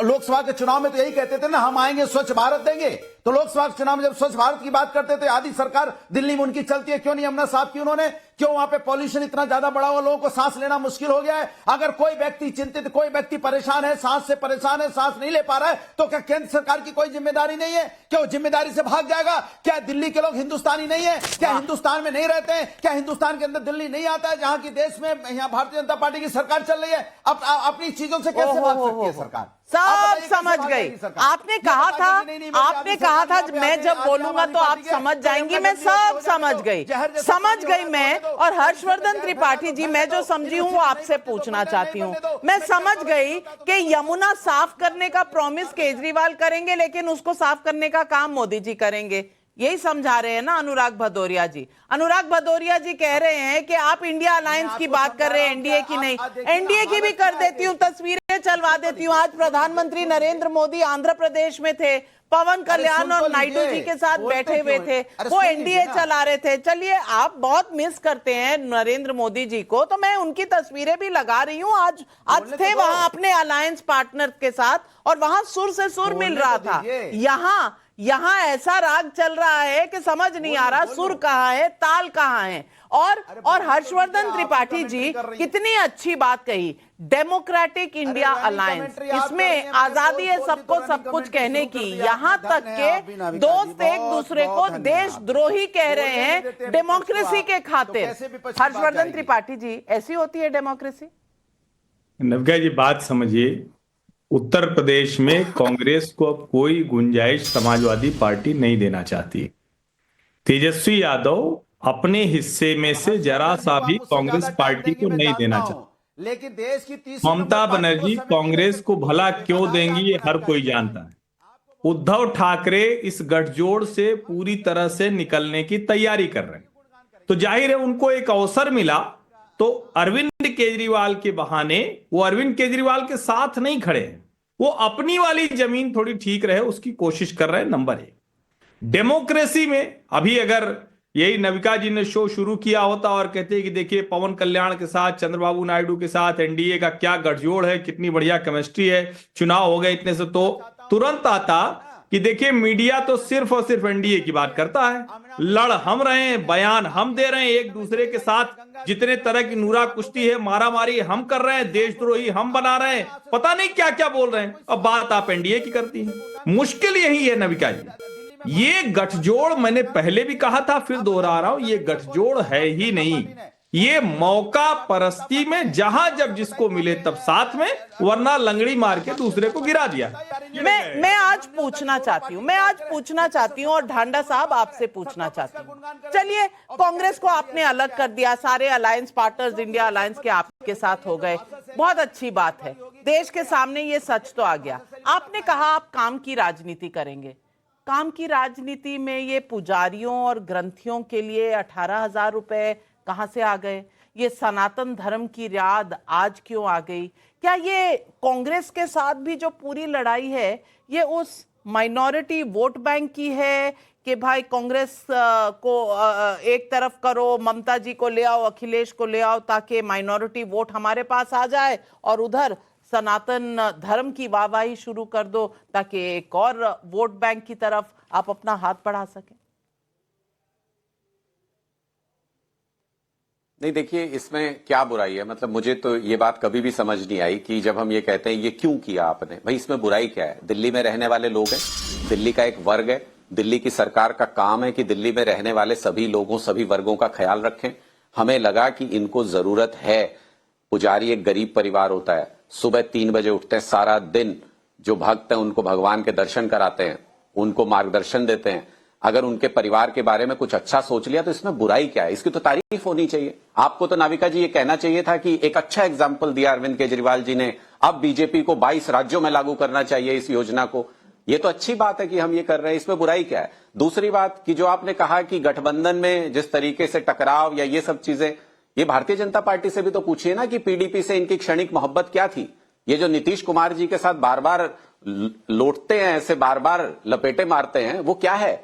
लोकसभा के चुनाव में तो यही कहते थे ना, हम आएंगे स्वच्छ भारत देंगे। तो लोकसभा के चुनाव में जब स्वच्छ भारत की बात करते थे, आधी सरकार दिल्ली में उनकी चलती है, क्यों नहीं यमुना साफ की उन्होंने? क्यों वहां पे पॉल्यूशन इतना ज्यादा बढ़ा हुआ, लोगों को सांस लेना मुश्किल हो गया है? अगर कोई व्यक्ति चिंतित, कोई व्यक्ति परेशान है, सांस से परेशान है, सांस नहीं ले पा रहा है, तो क्या केंद्र सरकार की कोई जिम्मेदारी नहीं है? क्या वो जिम्मेदारी से भाग जाएगा? क्या दिल्ली के लोग हिंदुस्तानी नहीं है? क्या हिंदुस्तान में नहीं रहते हैं? क्या हिंदुस्तान के अंदर दिल्ली नहीं आता है, जहां की देश में यहाँ भारतीय जनता पार्टी की सरकार चल रही है? अपनी चीजों से कैसे भाग सकती है सरकार? सब समझ गई। आपने कहा था मैं जब बोलूंगा तो आप समझ जाएंगी। मैं सब समझ गई मैं। और हर्षवर्धन त्रिपाठी जी, मैं जो समझी हूँ वो आपसे पूछना चाहती हूँ। मैं समझ गई कि यमुना साफ करने का प्रॉमिस केजरीवाल करेंगे, लेकिन उसको साफ करने का काम मोदी जी करेंगे, यही समझा रहे हैं ना अनुराग भदौरिया जी। अनुराग भदौरिया जी कह रहे हैं कि आप इंडिया अलायंस की बात कर रहे हैं, एनडीए की नहीं। एनडीए की भी कर देती हूँ, तस्वीरें चलवा देती हूँ। आज प्रधानमंत्री नरेंद्र मोदी आंध्र प्रदेश में थे, पवन कल्याण और नायडू जी के साथ बैठे हुए थे, वो एनडीए चला रहे थे। चलिए, आप बहुत मिस करते हैं नरेंद्र मोदी जी को, तो मैं उनकी तस्वीरें भी लगा रही हूँ। आज थे वहां अपने अलायंस पार्टनर के साथ, और वहां सुर से सुर मिल रहा था। यहाँ ऐसा राग चल रहा है कि समझ नहीं आ रहा सुर कहाँ है, ताल कहाँ है। और हर्षवर्धन त्रिपाठी जी कितनी अच्छी बात कही, डेमोक्रेटिक इंडिया अलायंस, इसमें आजादी है सबको सब कुछ कहने की। यहाँ तक के दोस्त एक दूसरे को देशद्रोही कह रहे हैं डेमोक्रेसी के खातिर। हर्षवर्धन त्रिपाठी जी, ऐसी होती है डेमोक्रेसी? नवका जी, बात समझिए, उत्तर प्रदेश में कांग्रेस को अब कोई गुंजाइश समाजवादी पार्टी नहीं देना चाहती। तेजस्वी यादव अपने हिस्से में से जरा सा भी कांग्रेस पार्टी को नहीं देना चाहती, लेकिन देश की ममता बनर्जी कांग्रेस को भला क्यों देंगी, ये हर कोई जानता है। उद्धव ठाकरे इस गठजोड़ से पूरी तरह से निकलने की तैयारी कर रहे हैं, तो जाहिर है उनको एक अवसर मिला तो अरविंद केजरीवाल के बहाने वो अरविंद केजरीवाल के साथ नहीं खड़े हैं, वो अपनी वाली जमीन थोड़ी ठीक रहे उसकी कोशिश कर रहे हैं। नंबर 1, डेमोक्रेसी में अभी अगर यही नविका जी ने शो शुरू किया होता और कहते कि देखिए पवन कल्याण के साथ, चंद्रबाबू नायडू के साथ एनडीए का क्या गठजोड़ है, कितनी बढ़िया केमिस्ट्री है, चुनाव हो गए इतने से, तो तुरंत आता कि देखिए मीडिया तो सिर्फ और सिर्फ एनडीए की बात करता है, लड़ हम रहे हैं, बयान हम दे रहे हैं, एक दूसरे के साथ जितने तरह की नूरा कुश्ती है, मारामारी हम कर रहे हैं, देशद्रोही हम बना रहे हैं, पता नहीं क्या क्या बोल रहे हैं। अब बात आप एनडीए की करती हैं। मुश्किल यही है नविका जी, ये गठजोड़ मैंने पहले भी कहा था, फिर दोहरा रहा हूं, ये गठजोड़ है ही नहीं, ये मौका परस्ती में जहां जब जिसको मिले तब साथ में, वरना लंगड़ी मार के दूसरे को गिरा दिया। मैं आज पूछना चाहती हूं और ढांडा साहब आपसे पूछना चाहती हूं। चलिए, कांग्रेस को आपने अलग कर दिया, सारे अलायंस पार्टनर्स इंडिया अलायंस के आपके साथ हो गए, बहुत अच्छी बात है, देश के सामने ये सच तो आ गया। आपने कहा आप काम की राजनीति करेंगे, काम की राजनीति में ये पुजारियों और ग्रंथियों के लिए 18,000 रुपए कहां से आ गए? ये सनातन धर्म की याद आज क्यों आ गई? क्या ये कांग्रेस के साथ भी जो पूरी लड़ाई है ये उस माइनॉरिटी वोट बैंक की है कि भाई कांग्रेस को एक तरफ करो, ममता जी को ले आओ, अखिलेश को ले आओ, ताकि माइनॉरिटी वोट हमारे पास आ जाए, और उधर सनातन धर्म की वाहवाही शुरू कर दो ताकि एक और वोट बैंक की तरफ आप अपना हाथ बढ़ा सकें? नहीं, देखिए इसमें क्या बुराई है, मतलब मुझे तो ये बात कभी भी समझ नहीं आई कि जब हम ये कहते हैं ये क्यों किया आपने, भाई इसमें बुराई क्या है? दिल्ली में रहने वाले लोग हैं, दिल्ली का एक वर्ग है, दिल्ली की सरकार का काम है कि दिल्ली में रहने वाले सभी लोगों, सभी वर्गों का ख्याल रखें। हमें लगा कि इनको जरूरत है, पुजारी एक गरीब परिवार होता है, सुबह 3 बजे उठते हैं, सारा दिन जो भक्त हैं उनको भगवान के दर्शन कराते हैं, उनको मार्गदर्शन देते हैं। अगर उनके परिवार के बारे में कुछ अच्छा सोच लिया तो इसमें बुराई क्या है? इसकी तो तारीफ होनी चाहिए। आपको तो नाविका जी ये कहना चाहिए था कि एक अच्छा एग्जाम्पल दिया अरविंद केजरीवाल जी ने, अब बीजेपी को 22 राज्यों में लागू करना चाहिए इस योजना को। ये तो अच्छी बात है कि हम ये कर रहे हैं, इसमें बुराई क्या है? दूसरी बात कि जो आपने कहा कि गठबंधन में जिस तरीके से टकराव या ये सब चीजें, ये भारतीय जनता पार्टी से भी तो पूछिए ना कि पीडीपी से इनकी क्षणिक मोहब्बत क्या थी? ये जो नीतीश कुमार जी के साथ बार बार लौटते हैं, ऐसे बार बार लपेटे मारते हैं, वो क्या है?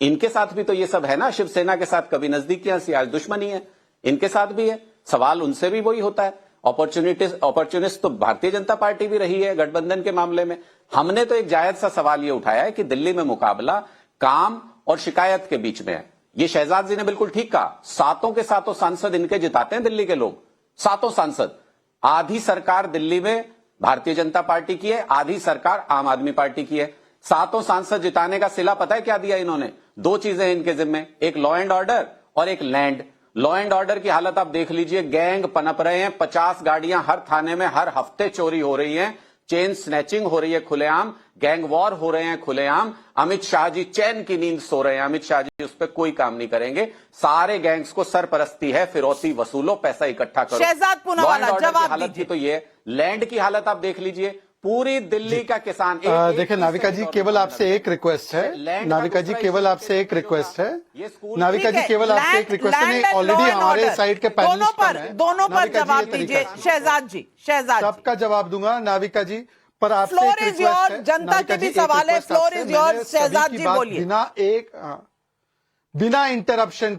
इनके साथ भी तो ये सब है ना, शिवसेना के साथ कभी नजदीकियां थी, आज दुश्मनी है, इनके साथ भी है। सवाल उनसे भी वही होता है। अपॉर्चुनिस्ट तो भारतीय जनता पार्टी भी रही है गठबंधन के मामले में। हमने तो एक जायज सा सवाल ये उठाया है कि दिल्ली में मुकाबला काम और शिकायत के बीच में है। ये शहजाद जी ने बिल्कुल ठीक कहा, सातों के सातों सांसद इनके जिताते हैं दिल्ली के लोग, सातों सांसद। आधी सरकार दिल्ली में भारतीय जनता पार्टी की है, आधी सरकार आम आदमी पार्टी की है। सातों सांसद जिताने का सिला पता है क्या दिया इन्होंने? दो चीजें हैं इनके जिम्मे, एक लॉ एंड ऑर्डर और एक लैंड। लॉ एंड ऑर्डर की हालत आप देख लीजिए, गैंग पनप रहे हैं, 50 गाड़ियां हर थाने में हर हफ्ते चोरी हो रही हैं, चेन स्नैचिंग हो रही है खुलेआम, गैंग वॉर हो रहे हैं खुलेआम। अमित शाह जी चैन की नींद सो रहे हैं, अमित शाह जी उस पर कोई काम नहीं करेंगे। सारे गैंग्स को सरपरस्ती है, फिरौती वसूलो, पैसा इकट्ठा करो। शहजाद पूनावाला जवाब हालत दीजिए। तो ये लैंड की हालत आप देख लीजिए, पूरी दिल्ली का किसान देखिए नाविका जी, केवल आपसे एक रिक्वेस्ट है, नाविका जी केवल आपसे एक रिक्वेस्ट है, नाविका जी केवल आपसे एक रिक्वेस्ट है। ऑलरेडी हमारे साइड के पैनलिस्ट दोनों पर जवाब दीजिए। शहजाद जी, शहजाद सबका जवाब दूंगा नाविका जी, पर आपसे फ्लोर इज योर, जनता के भी सवाल है, फ्लोर इज योर। शहजाद जी बोलिए। बिना इंटरप्शन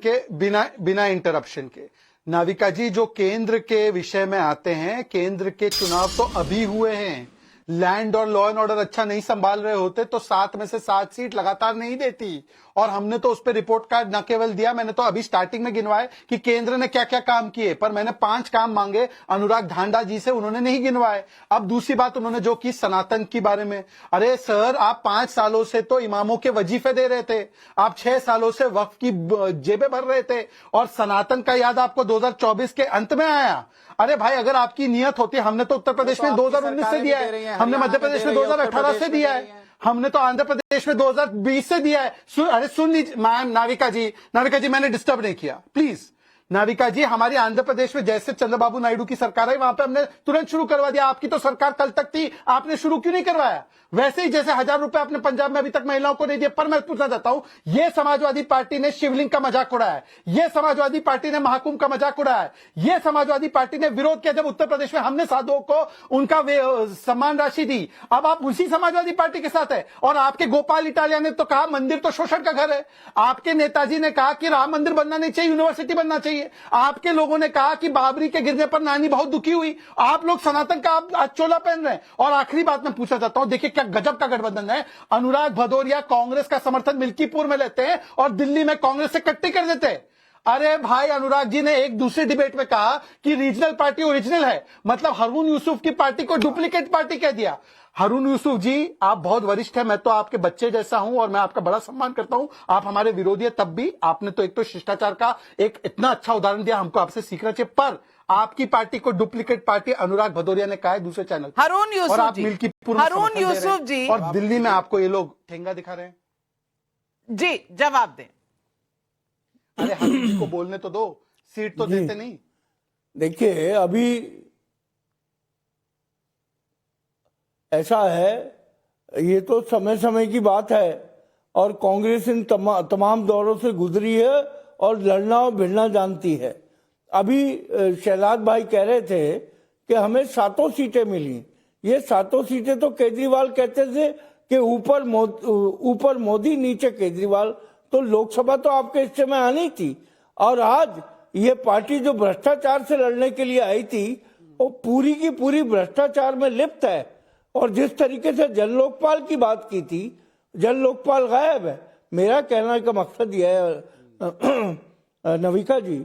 के नाविका जी, जो केंद्र के विषय में आते हैं, केंद्र के चुनाव तो अभी हुए हैं। लैंड और लॉ एंड ऑर्डर अच्छा नहीं संभाल रहे होते तो 7 में से 7 सीट लगातार नहीं देती। और हमने तो उस पर रिपोर्ट कार्ड न केवल दिया, मैंने तो अभी स्टार्टिंग में गिनवाए कि केंद्र ने क्या क्या काम किए, पर मैंने 5 काम मांगे अनुराग ढांडा जी से, उन्होंने नहीं गिनवाए। अब दूसरी बात उन्होंने जो की सनातन की बारे में, अरे सर आप 5 सालों से तो इमामों के वजीफे दे रहे थे, आप 6 सालों से वक्फ की जेबें भर रहे थे, और सनातन का याद आपको 2024 के अंत में आया। अरे भाई अगर आपकी नियत होती, हमने तो उत्तर प्रदेश में 2019 से दिया है, हमने मध्य प्रदेश में 2018 से दिया है, हमने तो आंध्र प्रदेश में 2020 से दिया है। अरे सुन लीजिए मैम, नाविका जी मैंने डिस्टर्ब नहीं किया, प्लीज। नाविका जी, हमारी आंध्र प्रदेश में जैसे चंद्रबाबू नायडू की सरकार है, वहां पे हमने तुरंत शुरू करवा दिया। आपकी तो सरकार कल तक थी, आपने शुरू क्यों नहीं करवाया? वैसे ही जैसे 1000 रुपए आपने पंजाब में अभी तक महिलाओं को नहीं दिए। पर मैं पूछना चाहता हूं, ये समाजवादी पार्टी ने शिवलिंग का मजाक उड़ाया है, ये समाजवादी पार्टी ने महाकुंभ का मजाक उड़ाया है, ये समाजवादी पार्टी ने विरोध किया जब उत्तर प्रदेश में हमने साधुओं को उनका सम्मान राशि दी। अब आप उसी समाजवादी पार्टी के साथ है। और आपके गोपाल इटालिया ने तो कहा मंदिर तो शोषण का घर है, आपके नेताजी ने कहा कि राम मंदिर बनना नहीं चाहिए, यूनिवर्सिटी बनना चाहिए, आपके लोगों ने कहा कि बाबरी के गिरने पर नानी बहुत दुखी हुई, आप लोग सनातन का आज चोला पहन रहे हैं। और आखिरी बात मैं पूछना चाहता हूं, देखिए क्या गजब का गठबंधन है। अनुराग भदौरिया कांग्रेस का समर्थन मिल्कीपुर में लेते हैं और दिल्ली में कांग्रेस से कट्टी कर देते हैं। अरे भाई, अनुराग जी ने एक दूसरे डिबेट में कहा कि रीजनल पार्टी ओरिजिनल है, मतलब हारून यूसुफ की पार्टी को डुप्लीकेट पार्टी कह दिया। हारून यूसुफ जी, आप बहुत वरिष्ठ हैं, मैं तो आपके बच्चे जैसा हूं और मैं आपका बड़ा सम्मान करता हूं। आप हमारे विरोधी है तब भी, आपने तो एक तो शिष्टाचार का एक इतना अच्छा उदाहरण दिया, हमको आपसे सीखना चाहिए। पर आपकी पार्टी को डुप्लीकेट पार्टी अनुराग भदौरिया ने कहा है दूसरे चैनल पर। हारून यूसुफ और आप जी, मिल्कीपुर हारून यूसुफ जी, और दिल्ली में आपको ये लोग ठेंगा दिखा रहे हैं। जी जवाब दें। अरे हारून जी को बोलने तो दो, सीट तो देते नहीं। देखिए अभी ऐसा है, ये तो समय समय की बात है और कांग्रेस इन तमाम दौरों से गुजरी है और लड़ना और भिड़ना जानती है। अभी शहजाद भाई कह रहे थे कि हमें 7 सीटें मिली। ये 7 सीटें तो केजरीवाल कहते थे कि ऊपर मोदी नीचे केजरीवाल, तो लोकसभा तो आपके हिस्से में आनी थी। और आज ये पार्टी जो भ्रष्टाचार से लड़ने के लिए आई थी, वो पूरी की पूरी भ्रष्टाचार में लिप्त है। और जिस तरीके से जन लोकपाल की बात की थी, जन लोकपाल गायब है। मेरा कहने का मकसद यह है नविका जी,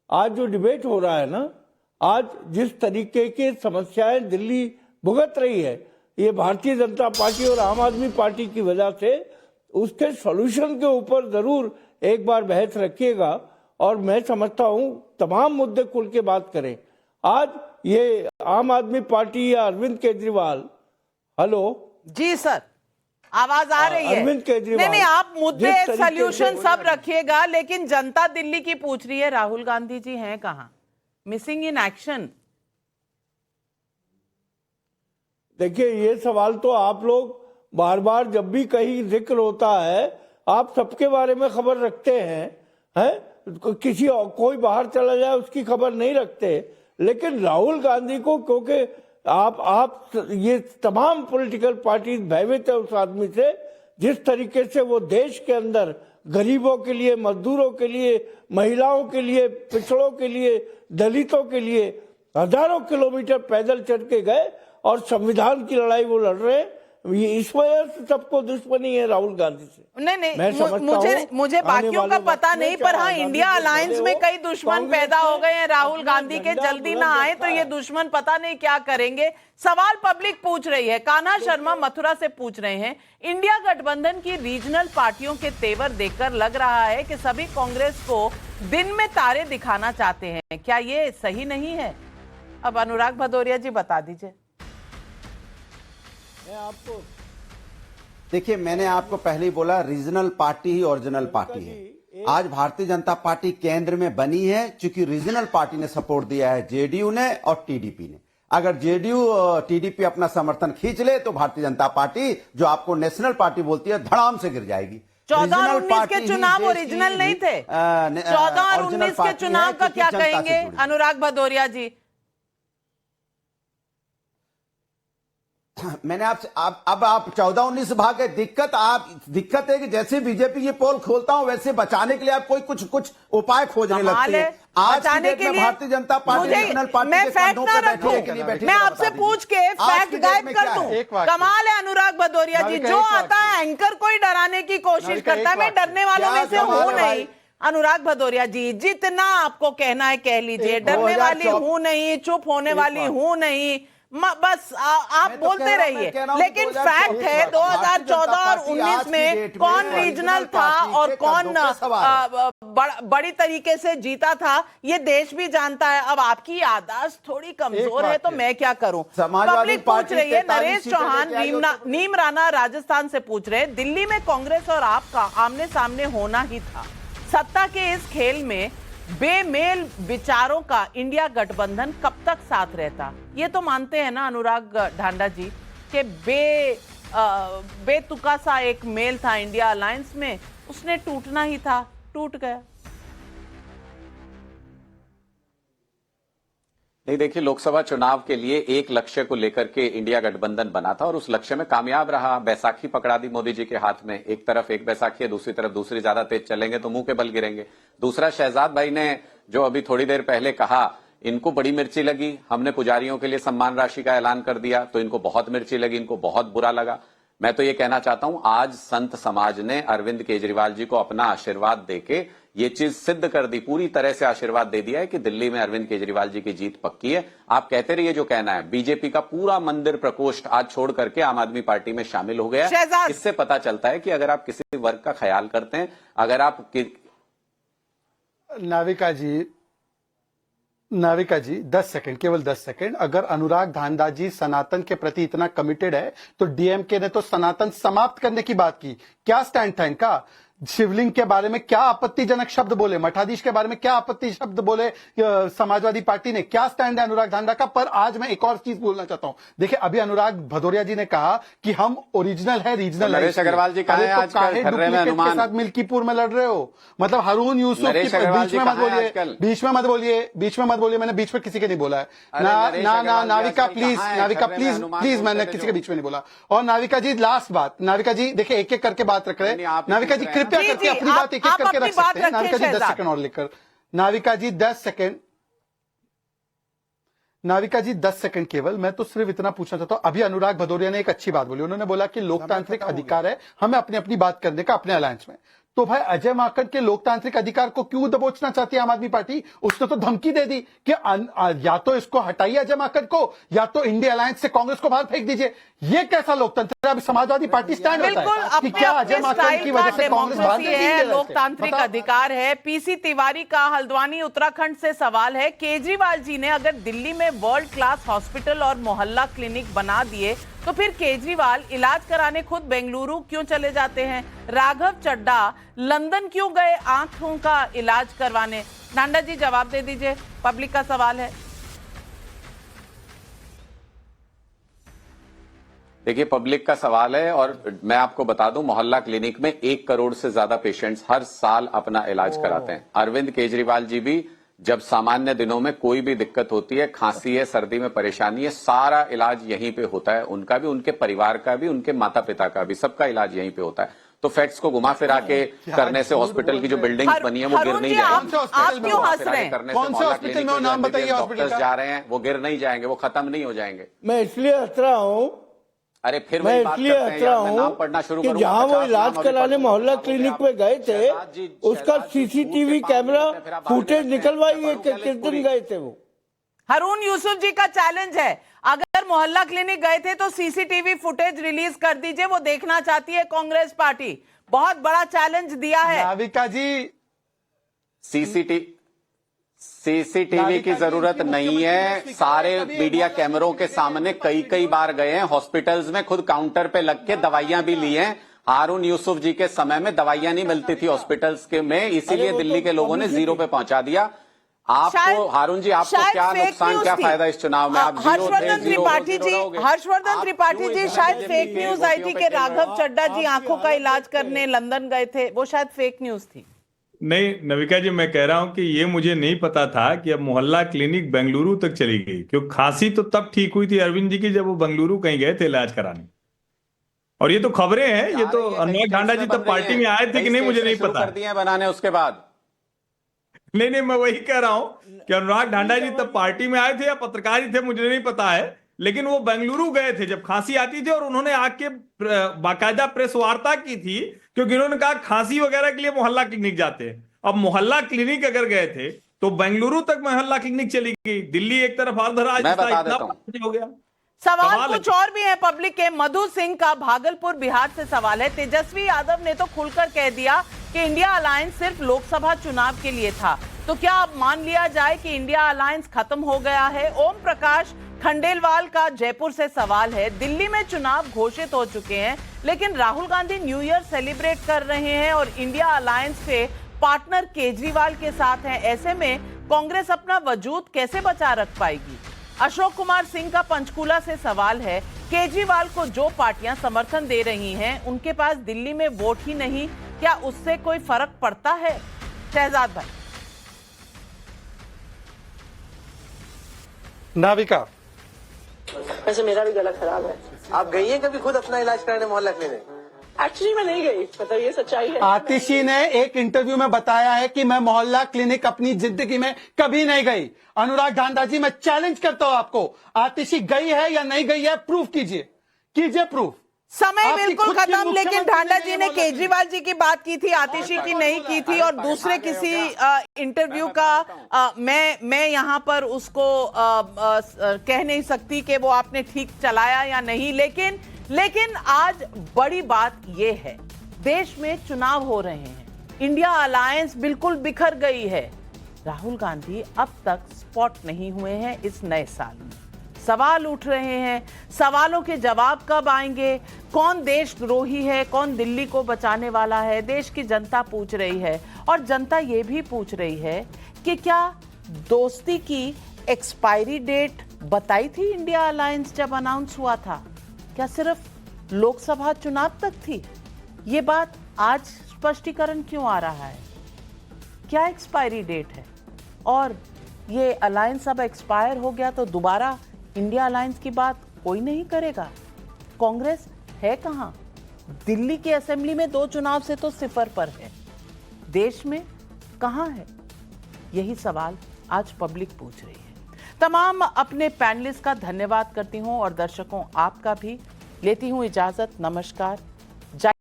आज जो डिबेट हो रहा है ना, आज जिस तरीके की समस्याएं दिल्ली भुगत रही है, ये भारतीय जनता पार्टी और आम आदमी पार्टी की वजह से, उसके सॉल्यूशन के ऊपर जरूर एक बार बहस रखिएगा। और मैं समझता हूं तमाम मुद्दे खुल के बात करें। आज ये आम आदमी पार्टी या अरविंद केजरीवाल, हेलो जी सर, आवाज आ रही है? अरविंद केजरीवाल, नहीं, आप मुद्दे सॉल्यूशन सब रखिएगा, लेकिन जनता दिल्ली की पूछ रही है राहुल गांधी जी हैं कहां? Missing in action. देखिए ये सवाल तो आप लोग बार बार जब भी कहीं जिक्र होता है, आप सबके बारे में खबर रखते हैं, किसी कोई बाहर चला जाए उसकी खबर नहीं रखते। लेकिन राहुल गांधी को, क्योंकि आप ये तमाम पॉलिटिकल पार्टी भयभीत है उस आदमी से, जिस तरीके से वो देश के अंदर गरीबों के लिए, मजदूरों के लिए, महिलाओं के लिए, पिछड़ों के लिए, दलितों के लिए हजारों किलोमीटर पैदल चल के गए और संविधान की लड़ाई वो लड़ रहे हैं। इस वजह से सबको दुश्मनी है राहुल गांधी से। नहीं, मुझे बाकियों का पता नहीं, पर हाँ, इंडिया अलायंस में कई दुश्मन पैदा हो गए हैं राहुल गांधी के। जल्दी ना आए तो ये दुश्मन पता नहीं क्या करेंगे। सवाल पब्लिक पूछ रही है। कान्हा शर्मा मथुरा से पूछ रहे हैं, इंडिया गठबंधन की रीजनल पार्टियों के तेवर देखकर लग रहा है कि सभी कांग्रेस को दिन में तारे दिखाना चाहते हैं, क्या ये सही नहीं है? अब अनुराग भदौरिया जी बता दीजिए। आपको देखिए, मैंने आपको पहले ही बोला, रीजनल पार्टी ही ओरिजिनल पार्टी है। आज भारतीय जनता पार्टी केंद्र में बनी है क्योंकि रीजनल पार्टी ने सपोर्ट दिया है, जेडीयू ने और टीडीपी ने। अगर जेडीयू और टीडीपी अपना समर्थन खींच ले तो भारतीय जनता पार्टी, जो आपको नेशनल पार्टी बोलती है, धड़ाम से गिर जाएगी। 14 और 19 के चुनाव ओरिजिनल नहीं थे। 14 और 19 के चुनाव का क्या कहेंगे अनुराग भदौरिया जी? मैंने अब आप 14-19 भाग गए। दिक्कत है कि जैसे बीजेपी ये पोल खोलता हूं वैसे बचाने के लिए आप कुछ उपाय खोजने लगते हैं। आज की डेट में Bharatiya Janata party national party मैं फैक्ट ना रखूं, मैं आपसे पूछ के फैक्ट गायब कर दूं। कमाल है अनुराग भदौरिया जी, जो आता है एंकर को ही डराने की कोशिश करता है। मैं डरने वालों में से हूं नहीं अनुराग भदौरिया जी, जितना आपको कहना है कह लीजिए। डरने वाली हूं नहीं, चुप होने वाली हूं नहीं, बस आप बोलते रहिए। लेकिन फैक्ट है 2014 और 19 में कौन रीजनल था और कौन बड़ी तरीके से जीता था, ये देश भी जानता है। अब आपकी याददाश्त थोड़ी कमजोर है तो मैं क्या करूं। पब्लिक पूछ रही है। नरेश चौहान नीम राणा राजस्थान से पूछ रहे हैं, दिल्ली में कांग्रेस और आपका आमने सामने होना ही था। सत्ता के इस खेल में बेमेल विचारों का इंडिया गठबंधन कब तक साथ रहता? ये तो मानते हैं ना अनुराग ढांडा जी कि बेतुका सा एक मेल था इंडिया अलायंस में, उसने टूटना ही था, टूट गया। नहीं, देखिए, लोकसभा चुनाव के लिए एक लक्ष्य को लेकर के इंडिया गठबंधन बना था और उस लक्ष्य में कामयाब रहा। बैसाखी पकड़ा दी मोदी जी के हाथ में। एक तरफ एक बैसाखी है, दूसरी तरफ दूसरी ज्यादा तेज चलेंगे तो मुंह के बल गिरेंगे। दूसरा, शहजाद भाई ने जो अभी थोड़ी देर पहले कहा, इनको बड़ी मिर्ची लगी। हमने पुजारियों के लिए सम्मान राशि का ऐलान कर दिया तो इनको बहुत मिर्ची लगी, इनको बहुत बुरा लगा। मैं तो ये कहना चाहता हूं, आज संत समाज ने अरविंद केजरीवाल जी को अपना आशीर्वाद देके ये चीज सिद्ध कर दी, पूरी तरह से आशीर्वाद दे दिया है कि दिल्ली में अरविंद केजरीवाल जी की जीत पक्की है। आप कहते रहिए जो कहना है। बीजेपी का पूरा मंदिर प्रकोष्ठ आज छोड़ करके आम आदमी पार्टी में शामिल हो गया। इससे पता चलता है कि अगर आप किसी वर्ग का ख्याल करते हैं, अगर आप नाविका जी 10 सेकंड, केवल 10 सेकंड। अगर अनुराग धांडा जी सनातन के प्रति इतना कमिटेड है तो डीएमके ने तो सनातन समाप्त करने की बात की। क्या स्टैंड था इनका? शिवलिंग के बारे में क्या आपत्तिजनक शब्द बोले, मठाधीश के बारे में क्या आपत्ति शब्द बोले समाजवादी पार्टी ने? क्या स्टैंड है अनुराग धांडा का? पर आज मैं एक और चीज बोलना चाहता हूं। देखिए, अभी अनुराग भदौरिया जी ने कहा कि हम ओरिजिनल है, रीजनल है। नरेश अग्रवाल जी कहा है आज डुप्लीकेट के साथ मिल्कीपुर में लड़ रहे हो? मतलब हारून यूसुफ की बीच में मत बोलिए, बीच में मत बोलिए, बीच में मत बोलिए। मैंने बीच में किसी के नहीं बोला है ना। नाविका प्लीज, मैंने किसी के बीच में नहीं बोला। और नाविका जी लास्ट बात, नाविका जी देखिए एक एक करके बात रख रहे हैं। नाविका जी कृपया करके अपनी बात एक एक करके रख सकते हैं। नाविका जी 10 सेकंड और लेकर, नाविका जी 10 सेकंड, नाविका जी 10 सेकंड केवल। मैं तो सिर्फ इतना पूछना चाहता हूं, अभी अनुराग भदौरिया ने एक अच्छी बात बोली। उन्होंने बोला कि लोकतांत्रिक अधिकार है हमें अपनी अपनी बात करने का अपने अलायंस में। तो भाई अजय माकन के लोकतांत्रिक अधिकार को क्यों दबोचना चाहती है आम आदमी पार्टी? उसने तो धमकी दे दी कि या तो इसको हटाइए अजय माकन को, या तो इंडिया अलायंस से कांग्रेस को बाहर फेंक दीजिए। ये कैसा लोकतंत्र है? अभी समाजवादी पार्टी स्टैंड होता है कि क्या अजय माकन की वजह से कांग्रेस बाहर है? लोकतांत्रिक अधिकार है। पीसी तिवारी का हल्द्वानी उत्तराखंड से सवाल है, केजरीवाल जी ने अगर दिल्ली में वर्ल्ड क्लास हॉस्पिटल और मोहल्ला क्लिनिक बना दिए तो फिर केजरीवाल इलाज कराने खुद बेंगलुरु क्यों चले जाते हैं? राघव चड्डा लंदन क्यों गए आंखों का इलाज करवाने? नांडा जी जवाब दे दीजिए, पब्लिक का सवाल है। देखिए, पब्लिक का सवाल है और मैं आपको बता दूं, मोहल्ला क्लिनिक में 1 करोड़ से ज्यादा पेशेंट्स हर साल अपना इलाज कराते हैं। अरविंद केजरीवाल जी भी जब सामान्य दिनों में कोई भी दिक्कत होती है, खांसी है, सर्दी में परेशानी है, सारा इलाज यहीं पे होता है। उनका भी, उनके परिवार का भी, उनके माता पिता का भी, सबका इलाज यहीं पे होता है। तो फैक्ट्स को घुमा फिरा के करने से हॉस्पिटल की जो बिल्डिंग बनी है वो गिर नहीं जाएंगे। आप क्यों हंस रहे हैं? करने से हॉस्पिटल में नाम बताइए, डॉक्टर्स जा रहे हैं वो गिर नहीं जाएंगे, वो खत्म नहीं हो जाएंगे। मैं इसलिए हंस रहा हूँ, अरे फिर मैं इसलिए हंस रहा हूँ कि जहाँ वो इलाज कराने मोहल्ला क्लिनिक में गए थे उसका सीसीटीवी कैमरा फुटेज निकलवाइए कि किस दिन गए थे वो। हारून यूसुफ जी का चैलेंज है, अगर मोहल्ला क्लिनिक गए थे तो सीसीटीवी फुटेज रिलीज कर दीजिए, वो देखना चाहती है कांग्रेस पार्टी। बहुत बड़ा चैलेंज दिया है नाविका जी। सीसीटीवी की जरूरत नहीं है, सारे मीडिया कैमरों के सामने कई बार गए हैं, हॉस्पिटल्स में खुद काउंटर पे लग के दवाइयां भी ली हैं। हारून यूसुफ जी के समय में दवाइयां नहीं मिलती थी हॉस्पिटल्स के में, इसीलिए दिल्ली के लोगों ने जीरो पे पहुंचा दिया। आपको हारून जी, आपको क्या नुकसान क्या फायदा इस चुनाव में? आप हर्षवर्धन त्रिपाठी जी शायद फेक न्यूज आई थी कि राघव चड्ढा जी आंखों का इलाज करने लंदन गए थे, वो शायद फेक न्यूज थी। नहीं नविका जी, मैं कह रहा हूं कि ये मुझे नहीं पता था कि अब मोहल्ला क्लिनिक बेंगलुरु तक चली गई, क्योंकि खांसी तो तब ठीक हुई थी अरविंद जी की जब वो बेंगलुरु कहीं गए थे इलाज कराने। और ये तो खबरें हैं, ये तो अनुराग ढांडा जी तब पार्टी में आए थे कि नहीं मुझे नहीं पता। कर दिए बनाने उसके बाद। नहीं, मैं वही कह रहा हूं कि अनुराग ढांडा जी तब पार्टी में आए थे या पत्रकार ही थे मुझे नहीं पता है, लेकिन वो बेंगलुरु गए थे जब खांसी आती थी और उन्होंने आके बाकायदा प्रेस वार्ता की थी, क्योंकि उन्होंने कहा खांसी वगैरह के लिए मोहल्ला क्लिनिक जाते हैं। अब मोहल्ला क्लिनिक अगर गए थे तो बेंगलुरु तक मोहल्ला क्लिनिक चली गई, दिल्ली एक तरफ आज इतना हो गया। सवाल कुछ और भी है पब्लिक के। मधु सिंह का भागलपुर बिहार से सवाल है। तेजस्वी यादव ने तो खुलकर कह दिया कि इंडिया अलायंस सिर्फ लोकसभा चुनाव के लिए था, तो क्या अब मान लिया जाए कि इंडिया अलायंस खत्म हो गया है? ओम प्रकाश खंडेलवाल का जयपुर से सवाल है। दिल्ली में चुनाव घोषित हो चुके हैं, लेकिन Rahul Gandhi new year celebrate कर रहे हैं और इंडिया अलायंस के पार्टनर केजरीवाल के साथ हैं। ऐसे में कांग्रेस अपना वजूद कैसे बचा रख पाएगी? अशोक कुमार सिंह का पंचकूला से सवाल है। केजरीवाल को जो पार्टियां समर्थन दे रही हैं, उनके पास दिल्ली में वोट ही नहीं, क्या उससे कोई फर्क पड़ता है? शहजाद भाई। नाविका, वैसे मेरा भी गला खराब है। आप गई हैं कभी खुद अपना इलाज कराने मोहल्ला क्लिनिक? एक्चुअली मैं नहीं गई, मतलब ये सच्चाई है। आतिशी ने एक इंटरव्यू में बताया है कि मैं मोहल्ला क्लिनिक अपनी जिंदगी में कभी नहीं गई। अनुराग ढांडा जी, मैं चैलेंज करता हूं आपको, आतिशी गई है या नहीं गई है, प्रूफ कीजिए प्रूफ। समय बिल्कुल खत्म, लेकिन ढांडा जी ने केजरीवाल जी की बात की थी, आतिशी की नहीं की थी। और दूसरे किसी इंटरव्यू का मैं यहाँ पर उसको कह नहीं सकती कि वो आपने ठीक चलाया या नहीं, लेकिन आज बड़ी बात यह है, देश में चुनाव हो रहे हैं, इंडिया अलायंस बिल्कुल बिखर गई है। राहुल गांधी अब तक स्पॉट नहीं हुए हैं इस नए साल में। सवाल उठ रहे हैं, सवालों के जवाब कब आएंगे? कौन देशद्रोही है, कौन दिल्ली को बचाने वाला है? देश की जनता पूछ रही है, और जनता ये भी पूछ रही है कि क्या दोस्ती की एक्सपायरी डेट बताई थी इंडिया अलायंस जब अनाउंस हुआ था? क्या सिर्फ लोकसभा चुनाव तक थी? ये बात आज स्पष्टीकरण क्यों आ रहा है? क्या एक्सपायरी डेट है? और ये अलायंस अब एक्सपायर हो गया तो दोबारा इंडिया अलायंस की बात कोई नहीं करेगा? कांग्रेस है कहां? दिल्ली की असेंबली में 2 चुनाव से तो सिफर पर है, देश में कहां है? यही सवाल आज पब्लिक पूछ रही है। तमाम अपने पैनलिस्ट का धन्यवाद करती हूं और दर्शकों आपका भी। लेती हूं इजाजत, नमस्कार।